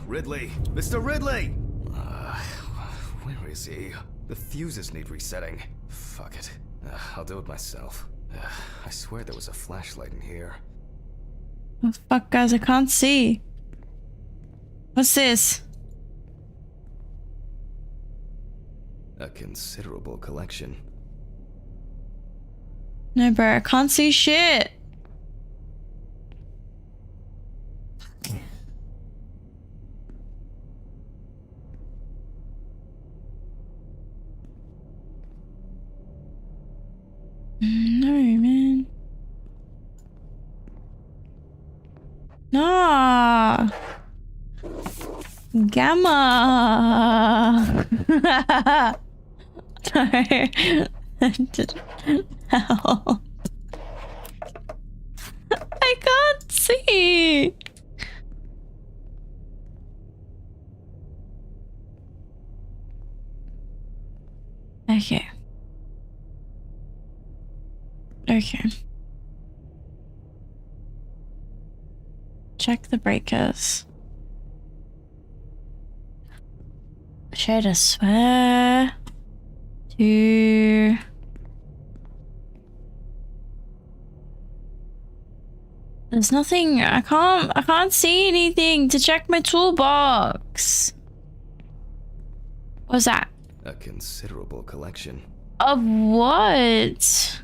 Ridley! Mr. Ridley! Where is he? The fuses need resetting. Fuck it. I'll do it myself. I swear there was a flashlight in here. Oh, fuck, guys, I can't see. What's this? A considerable collection. No, bro, I can't see shit. No, man. No. Gamma. Sorry. That didn't help. I can't see. Okay. Okay. Check the breakers. Should I swear to there's nothing. I can't see anything to check my toolbox. What's that? A considerable collection. Of what?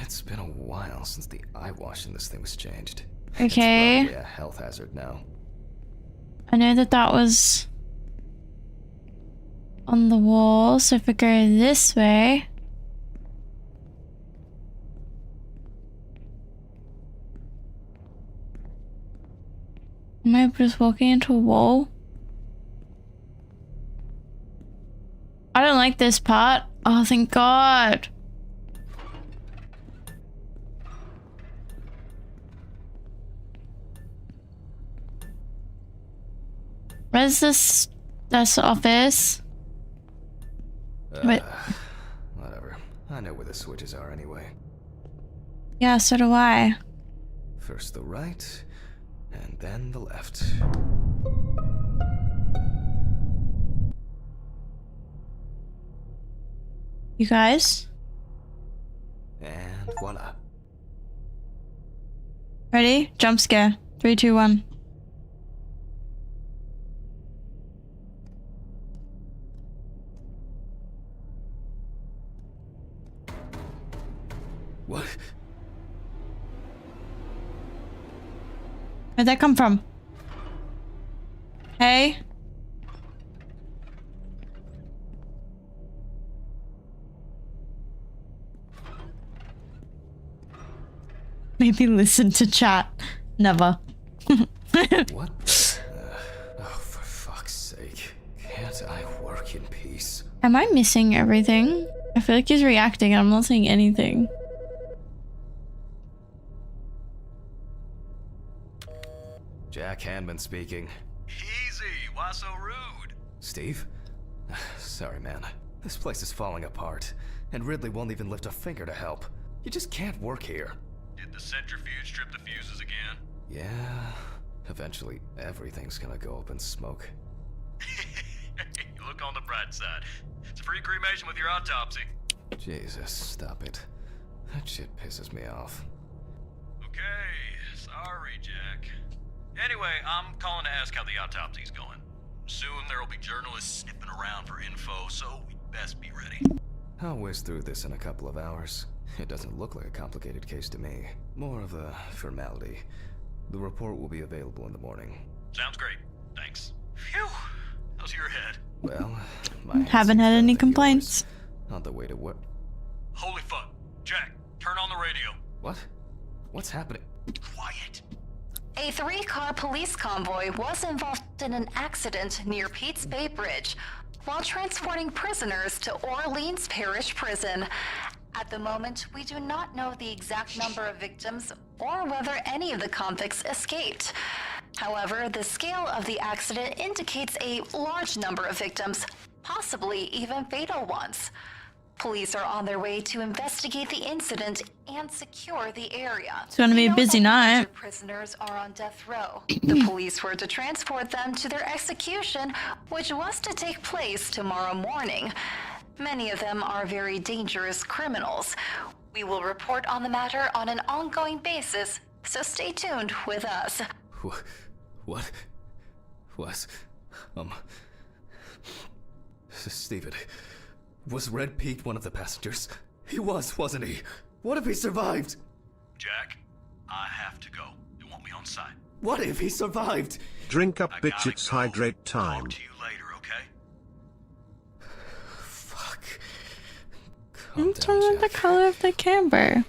It's been a while since the eye wash in this thing was changed. Okay. It's probably a health hazard now. I know that was on the wall, so if I go this way. Am I just walking into a wall? I don't like this part. Oh, thank God. Where's this office? Wait. Whatever. I know where the switches are anyway. Yeah, so do I. First the right, and then the left. You guys? And voila. Ready? Jump scare. 3, 2, 1. What? Where'd that come from? Hey? Maybe listen to chat. Never. What? Oh, for fuck's sake. Can't I work in peace? Am I missing everything? I feel like he's reacting and I'm not saying anything. Jack Hanman speaking. Easy, why so rude? Steve? Sorry, man. This place is falling apart, and Ridley won't even lift a finger to help. You just can't work here. Did the centrifuge strip the fuses again? Yeah. Eventually, everything's gonna go up in smoke. Look on the bright side. It's a free cremation with your autopsy. Jesus, stop it. That shit pisses me off. Okay, sorry, Jack. Anyway, I'm calling to ask how the autopsy's going. Soon there'll be journalists sniffing around for info, so we'd best be ready. I'll whiz through this in a couple of hours. It doesn't look like a complicated case to me. More of a formality. The report will be available in the morning. Sounds great. Thanks. Phew. How's your head? Well, my Haven't had any complaints. On the way to work. Holy fuck. Jack, turn on the radio. What? What's happening? Quiet. A 3-car police convoy was involved in an accident near Pete's Bay Bridge while transporting prisoners to Orleans Parish Prison. At the moment, we do not know the exact number of victims or whether any of the convicts escaped. However, the scale of the accident indicates a large number of victims, possibly even fatal ones. Police are on their way to investigate the incident and secure the area. It's gonna be a busy night. Prisoners are on death row. The police were to transport them to their execution, which was to take place tomorrow morning. Many of them are very dangerous criminals. We will report on the matter on an ongoing basis, so stay tuned with us. What? Was... Steven... Was Red Pete one of the passengers? He was, wasn't he? What if he survived? Jack, I have to go. They want me on site. What if he survived? Drink up, I bitch, gotta it's go. hydrate time. Talk to you later, okay? Fuck. I'm Calm talking down, about the Jack. color of the camber.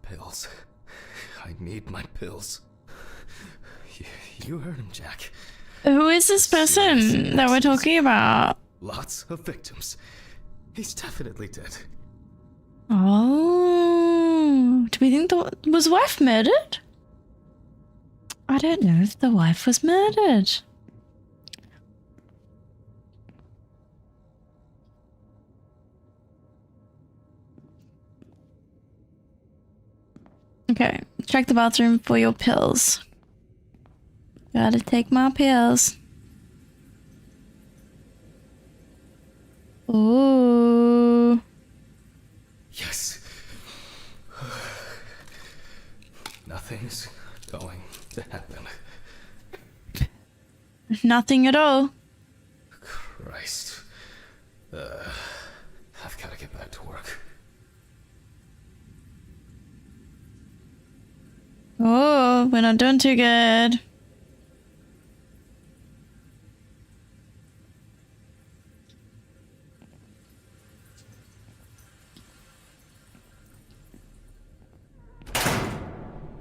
Pills. I need my pills. You heard him, Jack. Who is this person that we're talking about? Lots of victims. He's definitely dead. Oh, do we think was the wife murdered? I don't know if the wife was murdered. Okay, check the bathroom for your pills. Gotta take my pills. Ooh. Yes. Nothing's going to happen. Nothing at all. Christ. I've got to get back to work. Oh, we're not doing too good.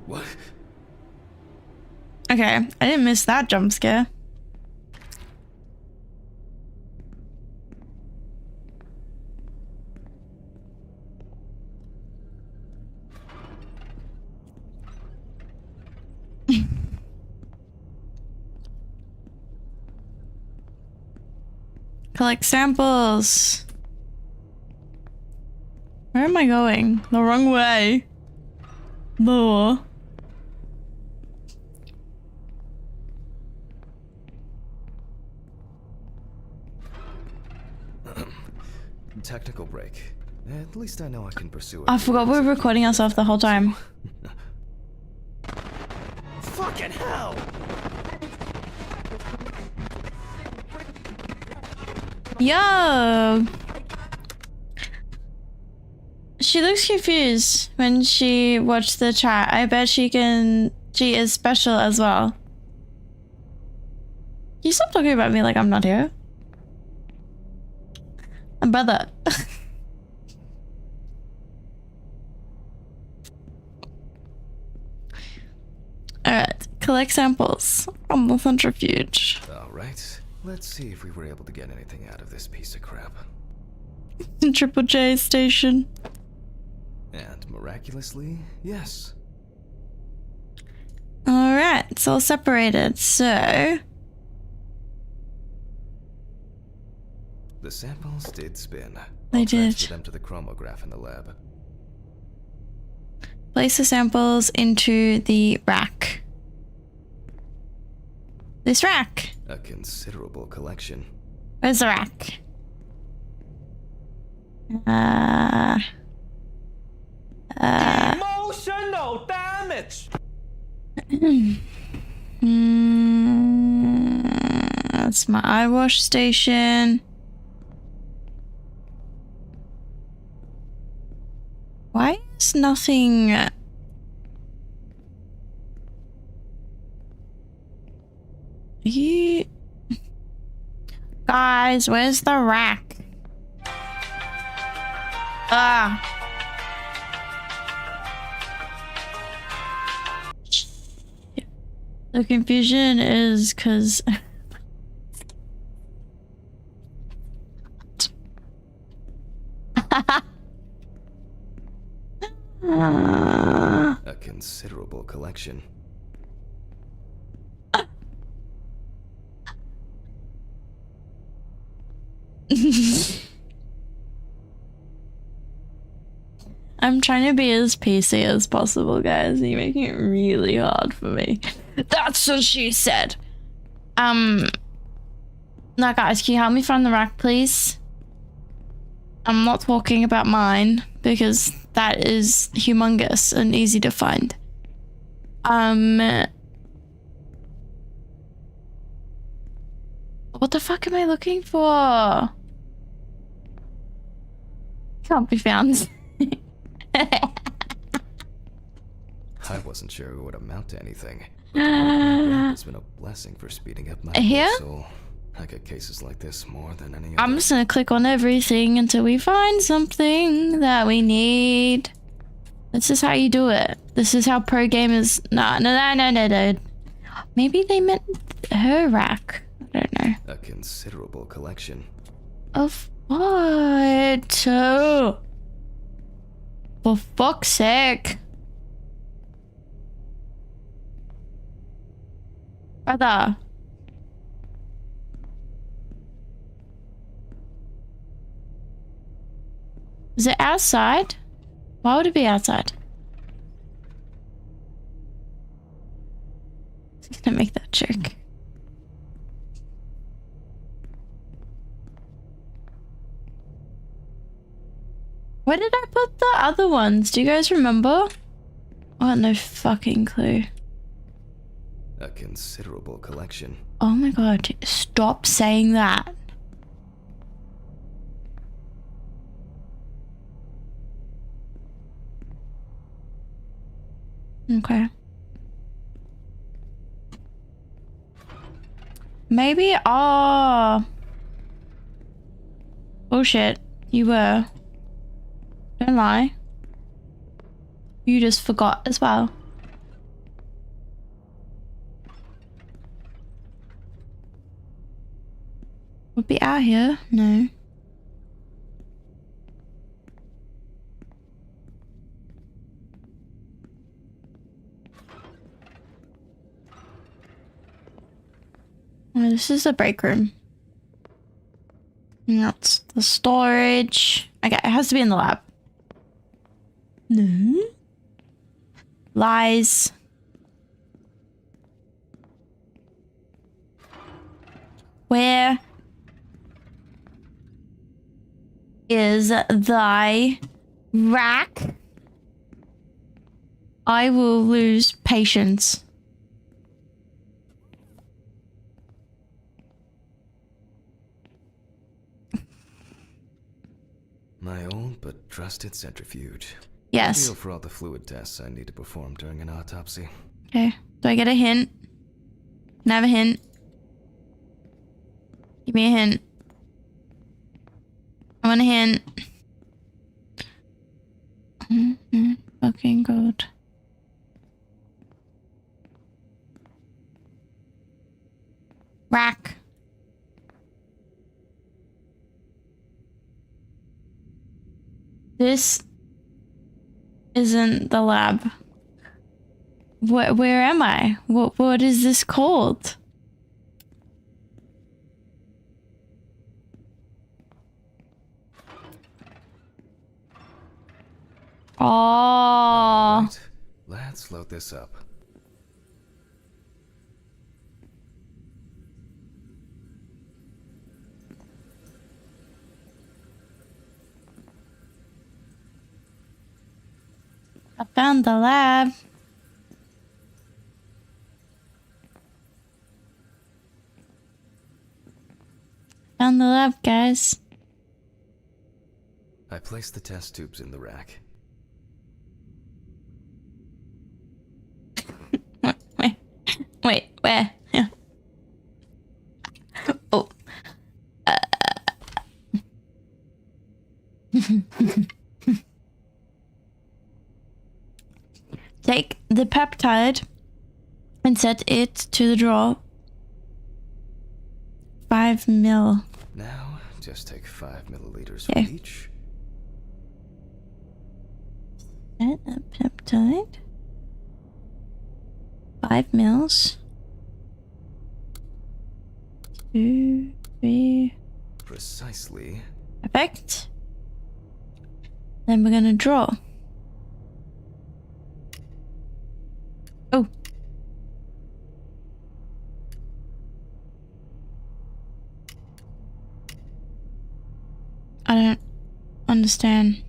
What? Okay, I didn't miss that jump scare. collect samples. Where am I going? The wrong way. No. Technical break. At least I know I can pursue it. I forgot we were recording ourselves the whole time. Fucking hell! Yo! She looks confused when she watched the chat. I bet she is special as well. Can you stop talking about me like I'm not here? My brother. Alright, collect samples from the centrifuge. Alright, let's see if we were able to get anything out of this piece of crap. Triple J station. And miraculously, yes. Alright, it's all separated, so... The samples did spin. They I'll did. transfer them to the chromograph in the lab. Place the samples into the rack. This rack. A considerable collection. Where's the rack? Emotional damage! That's my eye wash station. Why is nothing... You... Guys, where's the rack? Ah. The confusion is because... A considerable collection. I'm trying to be as PC as possible, guys. You're making it really hard for me. That's what she said. Now, guys, can you help me find the rack, please? I'm not talking about mine because that is humongous and easy to find. What the fuck am I looking for? Can't be found. I wasn't sure it would amount to anything. It's been a blessing for speeding up my Here? soul. I get cases like this more than any I'm other. just gonna click on everything until we find something that we need. This is how you do it. This is how pro gamers... No. Maybe they meant her rack. I don't know. A considerable collection. Of what? Oh. For fuck's sake. Brother. Is it outside? Why would it be outside? It's gonna make that joke. Where did I put the other ones? Do you guys remember? I got no fucking clue. A considerable collection. Oh my god, stop saying that. Okay. Maybe, oh. Bullshit, you were. Don't lie. You just forgot as well. Would be out here? No. Oh, this is the break room. And that's the storage. Okay, it has to be in the lab. No. Lies. Where is thy rack? I will lose patience. My old but trusted centrifuge. Yes. Ideal for all the fluid tests I need to perform during an autopsy. Okay. Do I get a hint? Can I have a hint? Give me a hint. I want a hint. Fucking good. Rack. This isn't the lab. Where am I? What is this called? Oh. Right. Let's load this up. I found the lab. Found the lab, guys. I placed the test tubes in the rack. Wait, where? Yeah. Oh. Take the peptide and set it to the drawer. 5 ml. Now, just take 5 milliliters Okay. from each. Set a peptide. 5 mils. 2, 3. Precisely. Perfect. Then we're gonna draw. Oh. I don't understand.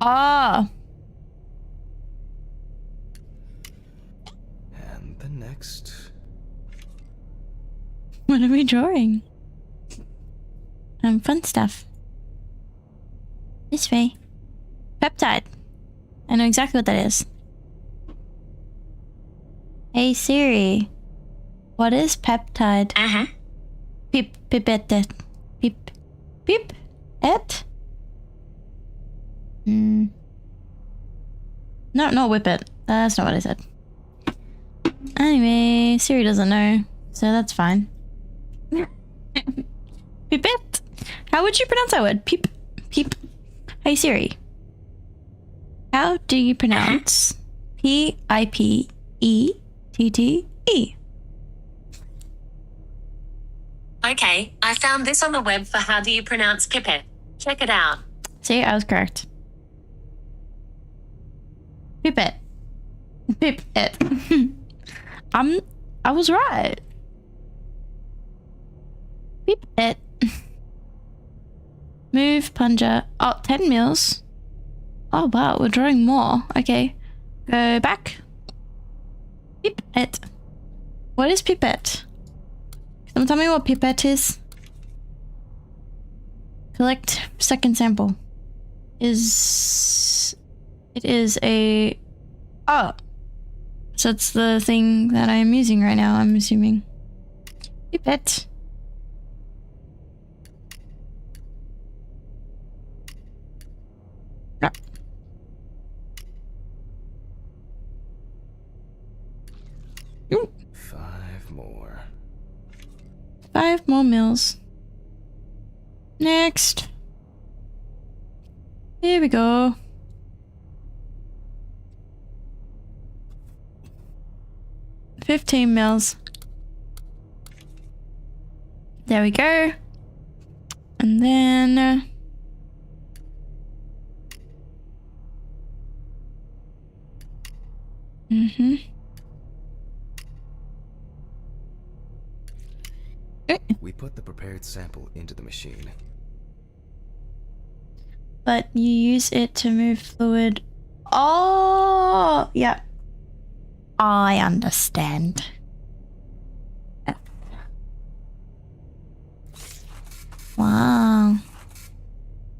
Ah. And the next. What are we drawing? Fun stuff. This way. Peptide. I know exactly what that is. Hey Siri. What is peptide? Pipette. Pip et? No, not whip it. That's not what I said. Anyway, Siri doesn't know, so that's fine. Pipette. How would you pronounce that word? Peep. Hey Siri. How do you pronounce Pipette? Okay, I found this on the web for how do you pronounce pipette. Check it out. See, I was correct. Pipette. Pipette. I was right. Pipette. Move plunger. Oh, 10 mils. Oh wow, we're drawing more. Okay. Go back. Pipette. What is pipette? Someone tell me what pipette is. Collect second sample. It is a... Oh. So it's the thing that I am using right now, I'm assuming. Pipette. No. Ooh. 5 more. 5 more mils. Next. Here we go. 15 mils. There we go. And then We put the prepared sample into the machine. But you use it to move fluid. Oh, yeah. I understand. Wow.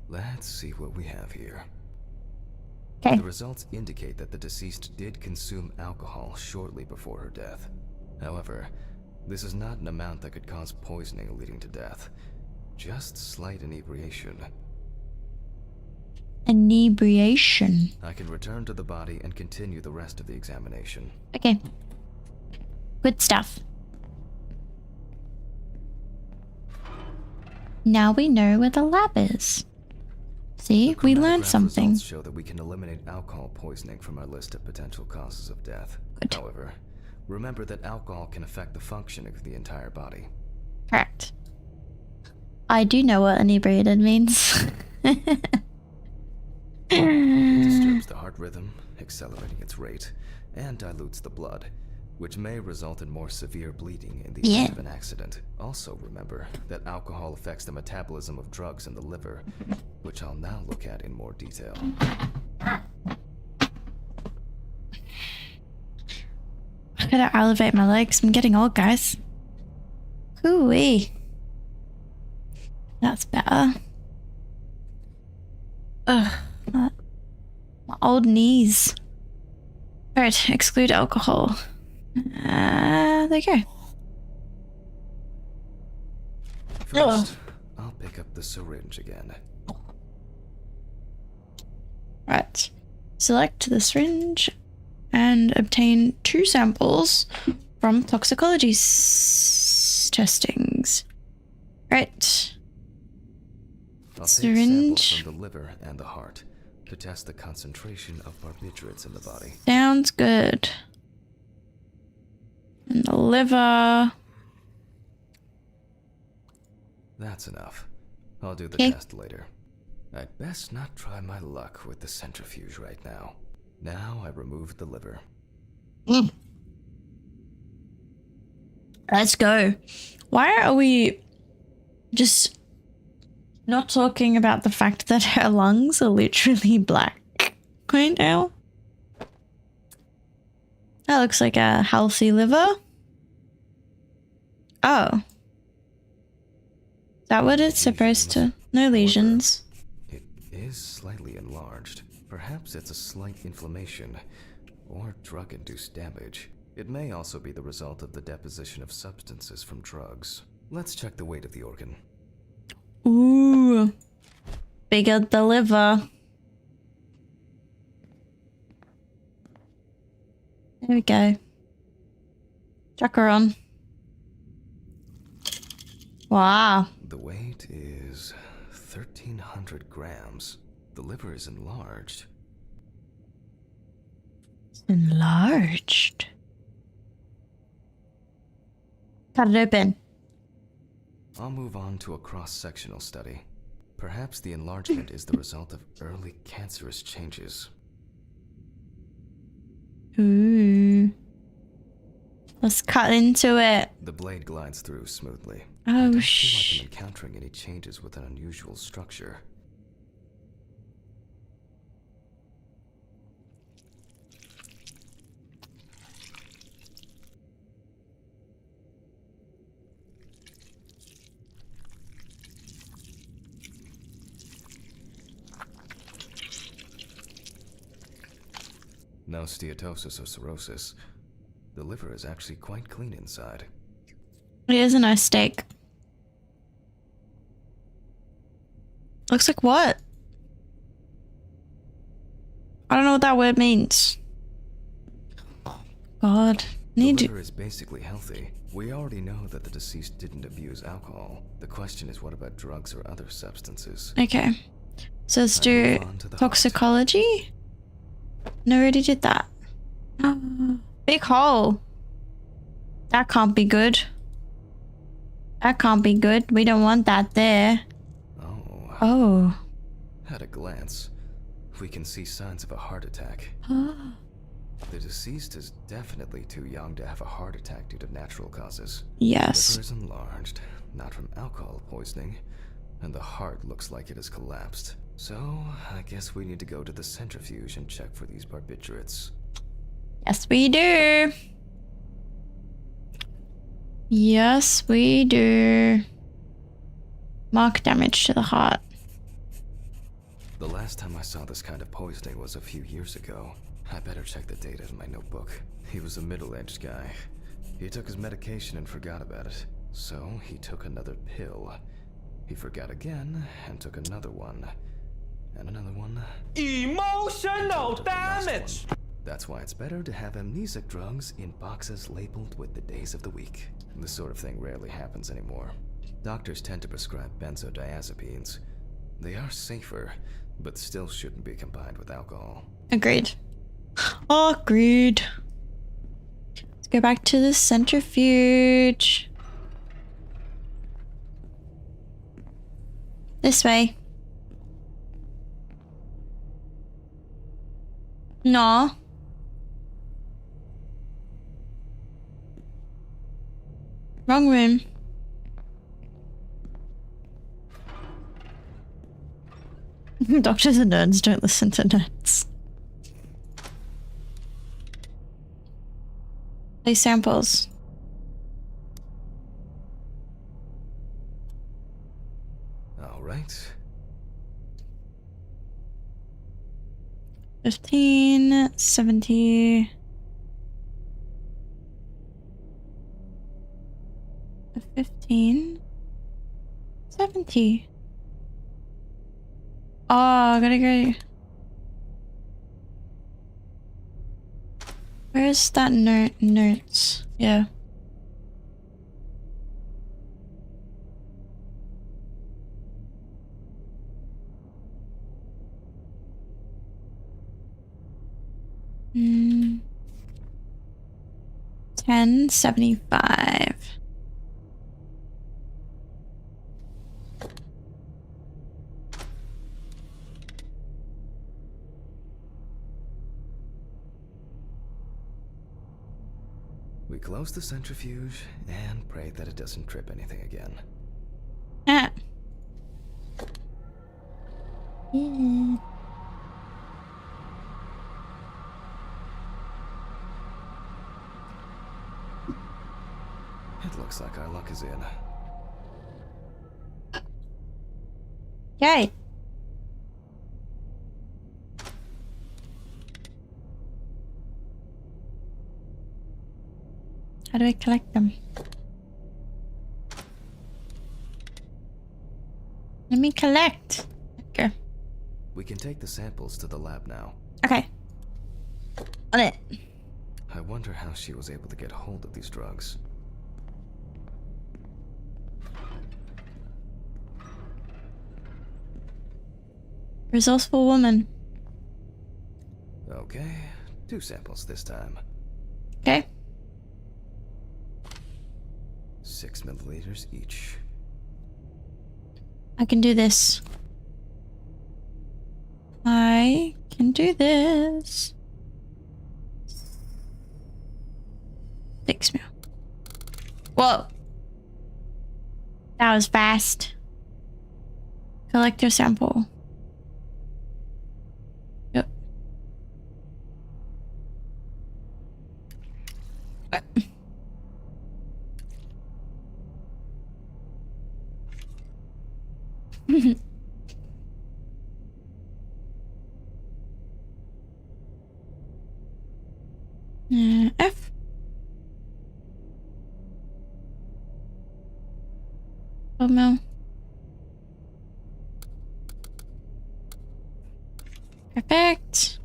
Let's see what we have here. Okay. The results indicate that the deceased did consume alcohol shortly before her death. However, this is not an amount that could cause poisoning leading to death. Just slight inebriation. Inebriation. I can return to the body and continue the rest of the examination. Okay. Good stuff. Now we know where the lab is. See, we learned something. Results show that we can eliminate alcohol poisoning from our list of potential causes of death. Good. However, remember that alcohol can affect the functioning of the entire body. Correct. I do know what inebriated means. It disturbs the heart rhythm, accelerating its rate, and dilutes the blood, which may result in more severe bleeding in the event of an accident. Also remember that alcohol affects the metabolism of drugs in the liver, which I'll now look at in more detail. I gotta elevate my legs. I'm getting old, guys. Hooey. That's better. Ugh. My old knees. Alright, exclude alcohol. There you go. First, I'll pick up the syringe again. Right. Select the syringe and obtain 2 samples from toxicology testings. Right. I'll Syringe. take samples from the liver and the heart to test the concentration of barbiturates in the body. Sounds good. And the liver. That's enough. I'll do the Okay. test later. I'd best not try my luck with the centrifuge right now. Now I removed the liver. Let's go. Why are we just not talking about the fact that her lungs are literally black right now? That looks like a healthy liver. Oh. Is that what it's supposed to? No lesions. It is slightly enlarged. Perhaps it's a slight inflammation or drug-induced damage. It may also be the result of the deposition of substances from drugs. Let's check the weight of the organ. Ooh. Bigger the liver. There we go. Chuck her on. Wow. The weight is 1,300 grams. The liver is enlarged. Enlarged. Cut it open. I'll move on to a cross-sectional study. Perhaps the enlargement is the result of early cancerous changes. Ooh. Let's cut into it. The blade glides through smoothly. Oh, I don't feel like I'm encountering any changes with an unusual structure. No steatosis or cirrhosis. The liver is actually quite clean inside. It is a nice steak. Looks like what? I don't know what that word means. God. The liver is basically healthy. We already know that the deceased didn't abuse alcohol. The question is, what about drugs or other substances? Okay. So let's do toxicology. No, we already did that. Big hole. That can't be good. That can't be good. We don't want that there. Oh. Oh. At a glance, we can see signs of a heart attack. The deceased is definitely too young to have a heart attack due to natural causes. Yes. The liver is enlarged, not from alcohol poisoning, and the heart looks like it has collapsed. So, I guess we need to go to the centrifuge and check for these barbiturates. Yes, we do. Yes, we do. Mark damage to the heart. The last time I saw this kind of poisoning was a few years ago. I better check the data in my notebook. He was a middle-aged guy. He took his medication and forgot about it. So, he took another pill. He forgot again and took another one. And another one. Emotional damage! That's why it's better to have amnesic drugs in boxes labeled with the days of the week. This sort of thing rarely happens anymore. Doctors tend to prescribe benzodiazepines. They are safer, but still shouldn't be combined with alcohol. Agreed. Agreed. Let's go back to the centrifuge. This way. No. Wrong room. Doctors and nerds don't listen to nerds. These samples. All right. 15, 70. 15. 70. Oh, I gotta go. Where's that notes? Yeah. Hmm. 1075. We close the centrifuge and pray that it doesn't trip anything again. Ah. Yeah. It looks like our luck is in. Yay. How do I collect them? Let me collect. Okay. We can take the samples to the lab now. Okay. On it. I wonder how she was able to get hold of these drugs. Resourceful woman. Okay, 2 samples this time. Okay. 6 milliliters each. I can do this. I can do this. 6 mil. Whoa. That was fast. Collect your sample. Yep. F. Oh no. Perfect.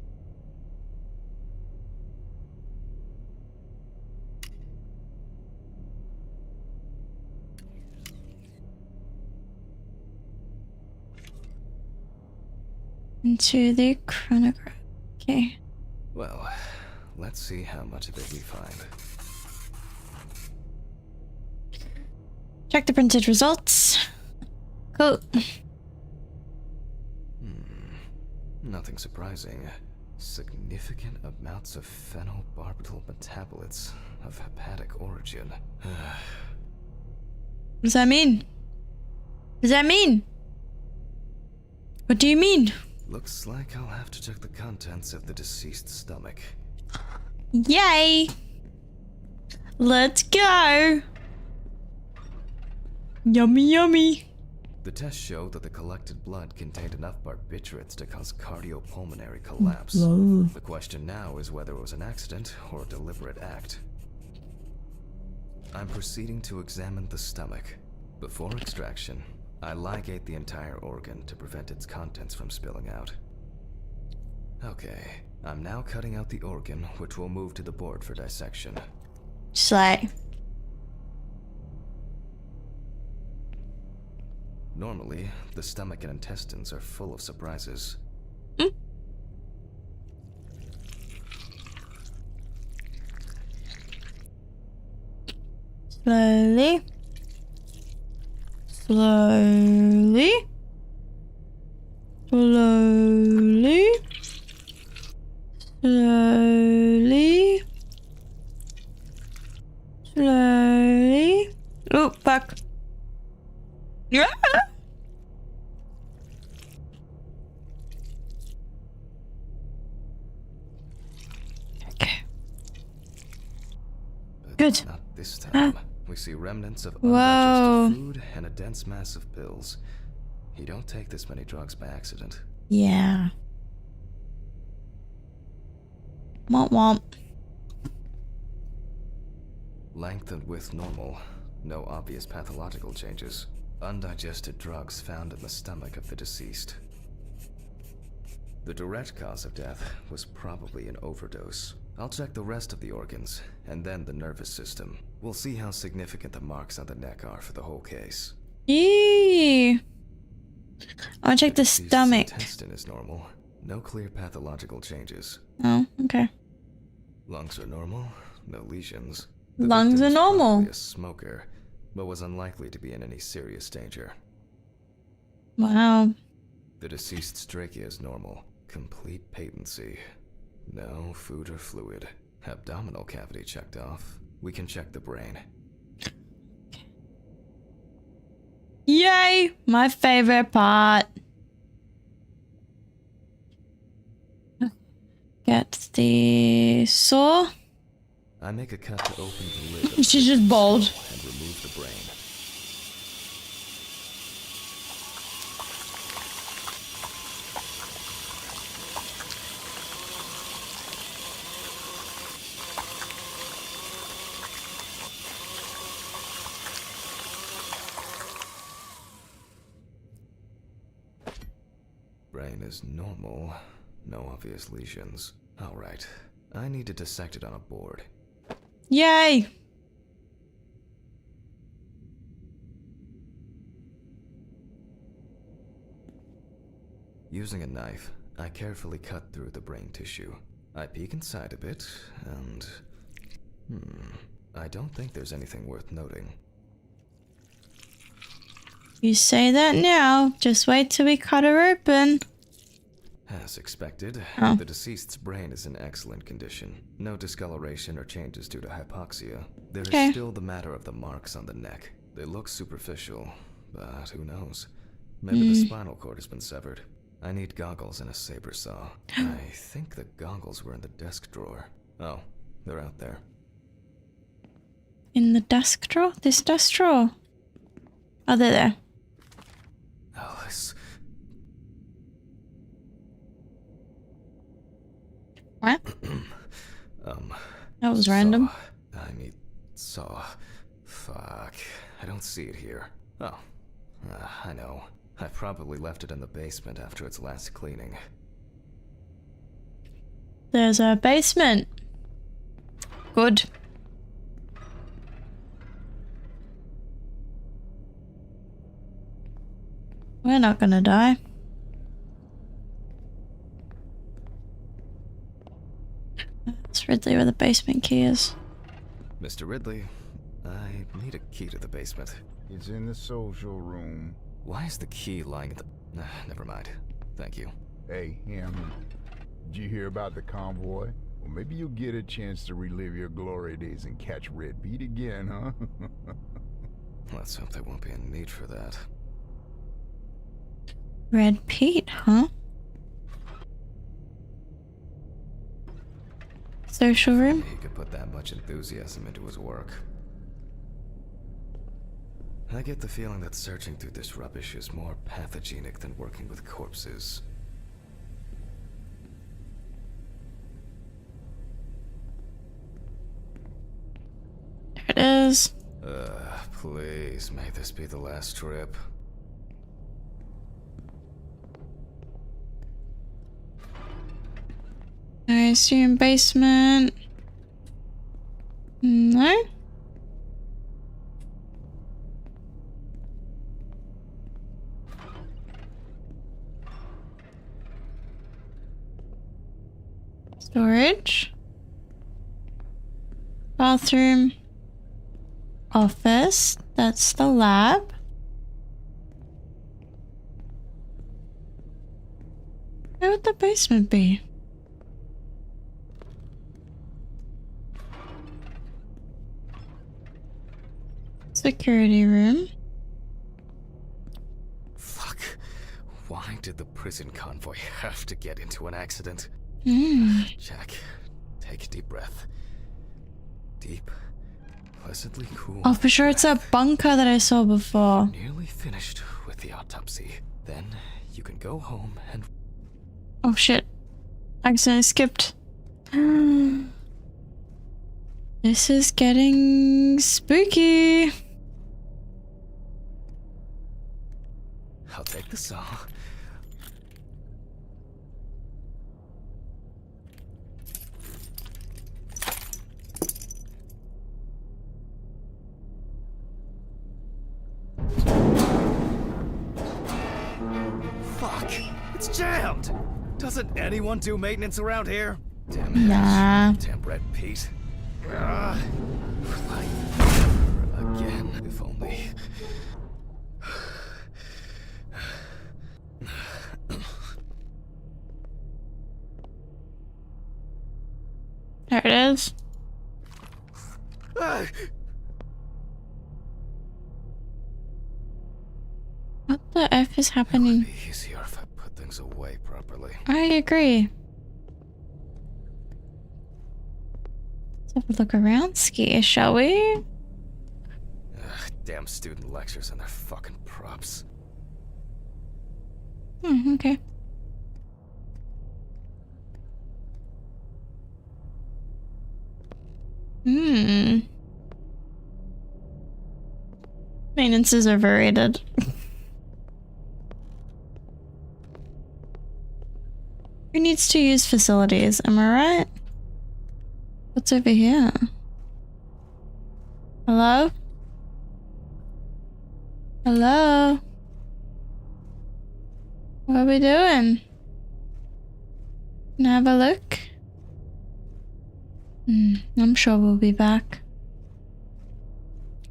Into the chronograph. Okay. Well, let's see how much of it we find. Check the printed results. Cool. Nothing surprising. Significant amounts of phenobarbital metabolites of hepatic origin. What does that mean? What does that mean? What do you mean? Looks like I'll have to check the contents of the deceased's stomach. Yay! Let's go! Yummy, yummy. The test showed that the collected blood contained enough barbiturates to cause cardiopulmonary collapse. The question now is whether it was an accident or a deliberate act. I'm proceeding to examine the stomach. Before extraction, I ligate the entire organ to prevent its contents from spilling out. Okay, I'm now cutting out the organ, which will move to the board for dissection. Slay. Normally, the stomach and intestines are full of surprises. Slowly. Slowly. Slowly. Slowly. Slowly. Oh, fuck. Yeah. Okay. But Good. not this time. We see remnants of Whoa. undigested food and a dense mass of pills. You don't take this many drugs by accident. Yeah. Womp womp. Length and width normal. No obvious pathological changes. Undigested drugs found in the stomach of the deceased. The direct cause of death was probably an overdose. I'll check the rest of the organs, and then the nervous system. We'll see how significant the marks on the neck are for the whole case. Eee. I'll check the deceased's stomach. Intestine is normal. No clear pathological changes. Oh, okay. Lungs are normal. No lesions. The Lungs victim are was normal. probably a smoker, but was unlikely to be in any serious danger. Wow. The deceased's trachea is normal. Complete patency. No food or fluid. Abdominal cavity checked off. We can check the brain. Yay! My favorite part. Get the saw. I make a cut to open the lid of She's the just bald. and remove the brain. Brain is normal. No obvious lesions. Alright. I need to dissect it on a board. Yay! Using a knife, I carefully cut through the brain tissue. I peek inside a bit, and... I don't think there's anything worth noting. You say that now. Just wait till we cut her open. As expected, Oh. the deceased's brain is in excellent condition. No discoloration or changes due to hypoxia. There is Okay. still the matter of the marks on the neck. They look superficial, but who knows? Maybe the spinal cord has been severed. I need goggles and a saber saw. I think the goggles were in the desk drawer. Oh, they're out there. In the desk drawer? This desk drawer? Oh, they're there. Alice. What? That was random. I need saw. Fuck. I don't see it here. Oh. I know. I probably left it in the basement after its last cleaning. There's a basement. Good. We're not gonna die. It's Ridley where the basement key is. Mr. Ridley, I need need a key to the basement. It's in the social room. Why is the key lying at the... never mind. Thank you. Hey, Hammond. Did you hear about the convoy? Well, maybe you'll get a chance to relive your glory days and catch Red Pete again, huh? Let's hope there won't be a need for that. Red Pete, huh? Social room? He could put that much enthusiasm into his work. I get the feeling that searching through this rubbish is more pathogenic than working with corpses. There it is. Please, may this be the last trip. I assume basement. No? Storage. Bathroom. Office. That's the lab. Where would the basement be? Security room. Fuck. Why did the prison convoy have to get into an accident? Jack, take a deep breath. Deep, pleasantly cool. Oh, for sure it's a bunker that I saw before. Nearly finished with the autopsy. Then you can go home and... Oh shit. Accidentally skipped. This is getting spooky. I'll take the saw. Fuck! It's jammed! Doesn't anyone do maintenance around here? Damn it. Nah. Damn Red Pete. Again, if only. There it is. What the F is happening? It would be easier if I put things away properly. I agree. Let's have a look around, Ski, shall we? Ugh, damn student lectures and their fucking props. Okay. Maintenance is overrated. Who needs to use facilities? Am I right? What's over here? Hello? Hello? What are we doing? Can I have a look? I'm sure we'll be back.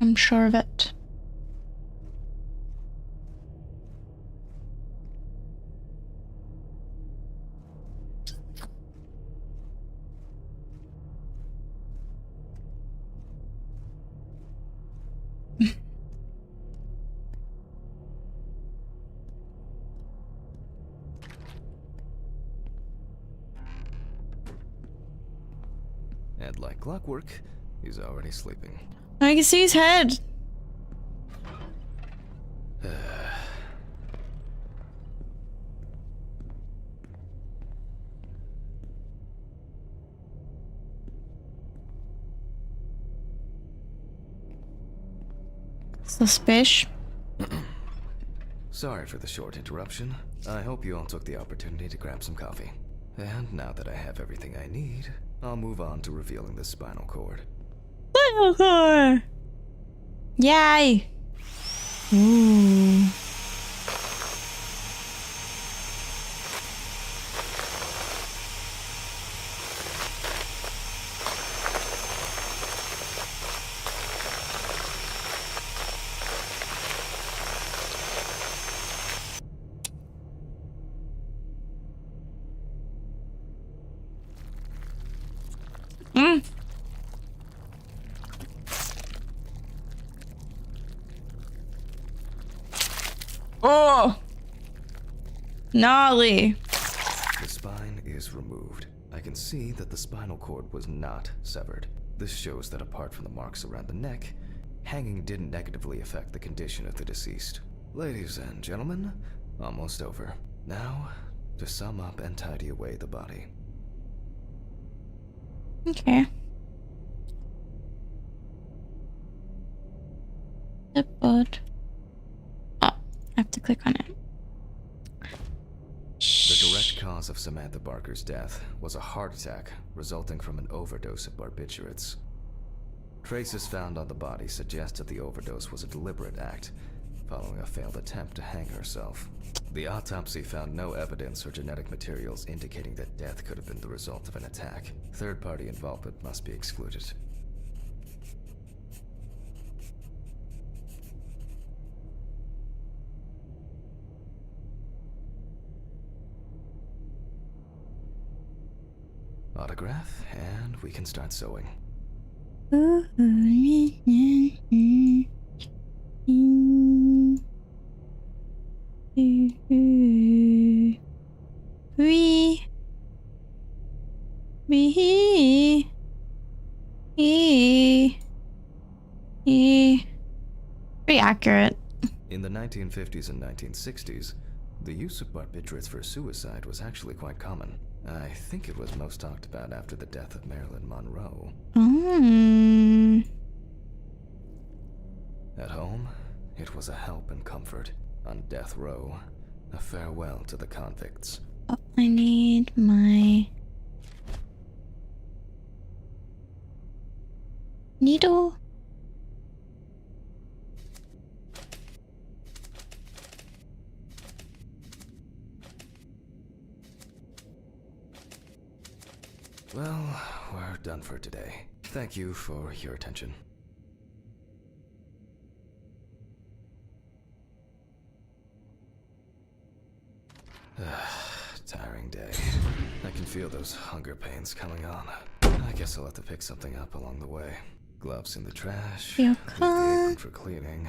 I'm sure of it. And like clockwork, he's already sleeping. I can see his head. Suspicious. Sorry for the short interruption. I hope you all took the opportunity to grab some coffee. And now that I have everything I need, I'll move on to revealing the spinal cord. Spinal cord! Yay! Ooh. Oh! Gnarly. The spine is removed. I can see that the spinal cord was not severed. This shows that apart from the marks around the neck, hanging didn't negatively affect the condition of the deceased. Ladies and gentlemen, almost over. Now, to sum up and tidy away the body. Okay. The board. Oh, I have to click on it. The direct cause of Samantha Barker's death was a heart attack resulting from an overdose of barbiturates. Traces found on the body suggest that the overdose was a deliberate act, following a failed attempt to hang herself. The autopsy found no evidence or genetic materials indicating that death could have been the result of an attack. Third-party involvement must be excluded. Autograph, and we can start sewing. Pretty accurate. In the 1950s and 1960s, the use of barbiturates for suicide was actually quite common. I think it was most talked about after the death of Marilyn Monroe. At home, it was a help and comfort. On death row, a farewell to the convicts. Oh, I need my needle. Well, we're done for today. Thank you for your attention. Tiring day. I can feel those hunger pains coming on. I guess I'll have to pick something up along the way. Gloves in the trash. Feel the cold. apron for cleaning.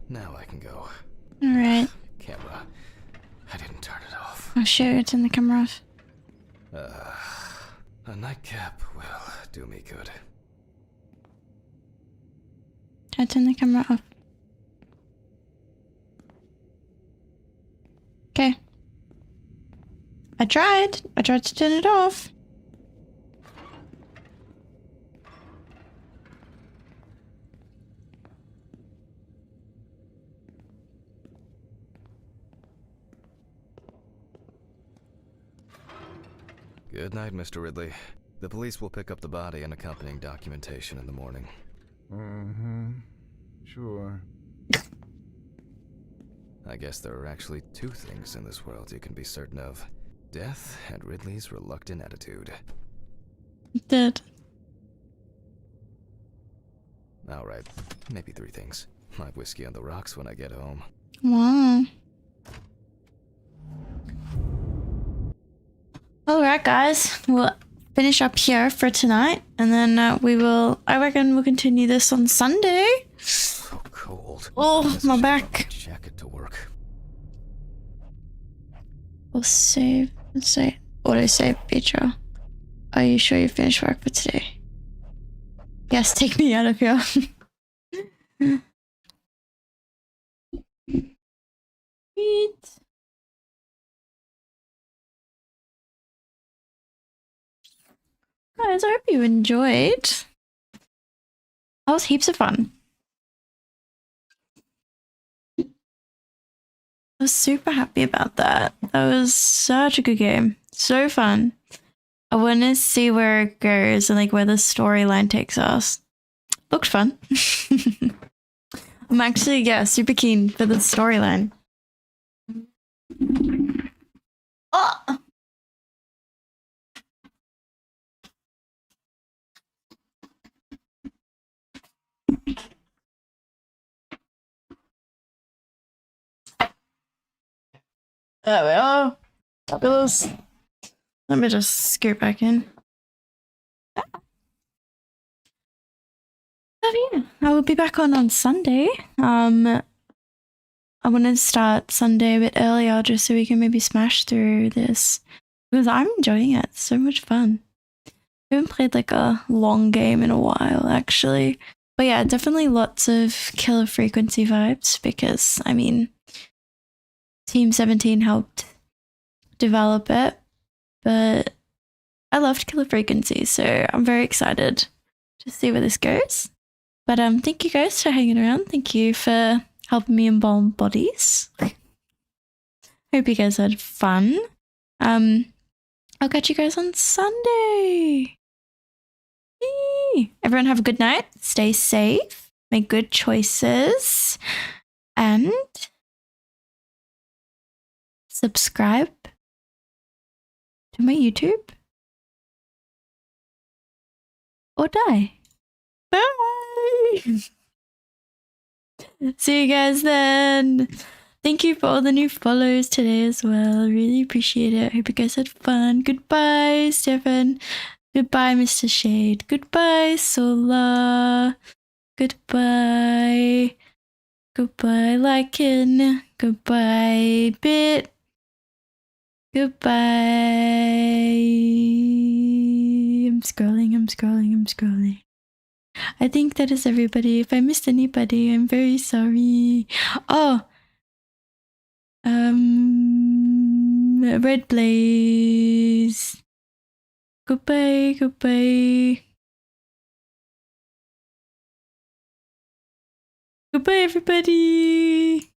Now I can go. Alright. Camera. I didn't turn it off. Oh shit, turn the camera off. A nightcap will do me good. I turn the camera off. Okay. I tried to turn it off. Good night, Mr. Ridley. The police will pick up the body and accompanying documentation in the morning. Sure. I guess there are actually two things in this world you can be certain of. Death and Ridley's reluctant attitude. Dead. Alright, maybe three things. My whiskey on the rocks when I get home. Wow. Alright guys, we'll finish up here for tonight and then I reckon we'll continue this on Sunday. So cold. Oh, my back. Jacket to work. We'll save, let's say, auto save picture. Are you sure you finished work for today? Yes, take me out of here. Sweet. Guys, I hope you enjoyed. That was heaps of fun. I was super happy about that. That was such a good game. So fun. I want to see where it goes and like where the storyline takes us. Looked fun. I'm actually, yeah, super keen for the storyline. Oh! There we are. Fabulous. Let me just scoot back in. Oh yeah, I will be back on Sunday. I want to start Sunday a bit earlier just so we can maybe smash through this because I'm enjoying it. It's so much fun. I haven't played like a long game in a while actually. But yeah, definitely lots of Killer Frequency vibes because, I mean, Team 17 helped develop it, but I loved Killer Frequency, so I'm very excited to see where this goes. But thank you guys for hanging around. Thank you for helping me embalm bodies. Hope you guys had fun. I'll catch you guys on Sunday. Yee. Everyone have a good night. Stay safe. Make good choices. And subscribe to my YouTube. Or die. Bye. See you guys then. Thank you for all the new follows today as well. Really appreciate it. Hope you guys had fun. Goodbye, Stefan. Goodbye, Mr. Shade. Goodbye, Sola. Goodbye. Goodbye, Lycan. Goodbye, Bit. Goodbye. I'm scrolling. I think that is everybody. If I missed anybody, I'm very sorry. Oh. Red Blaze. Goodbye. Goodbye, everybody.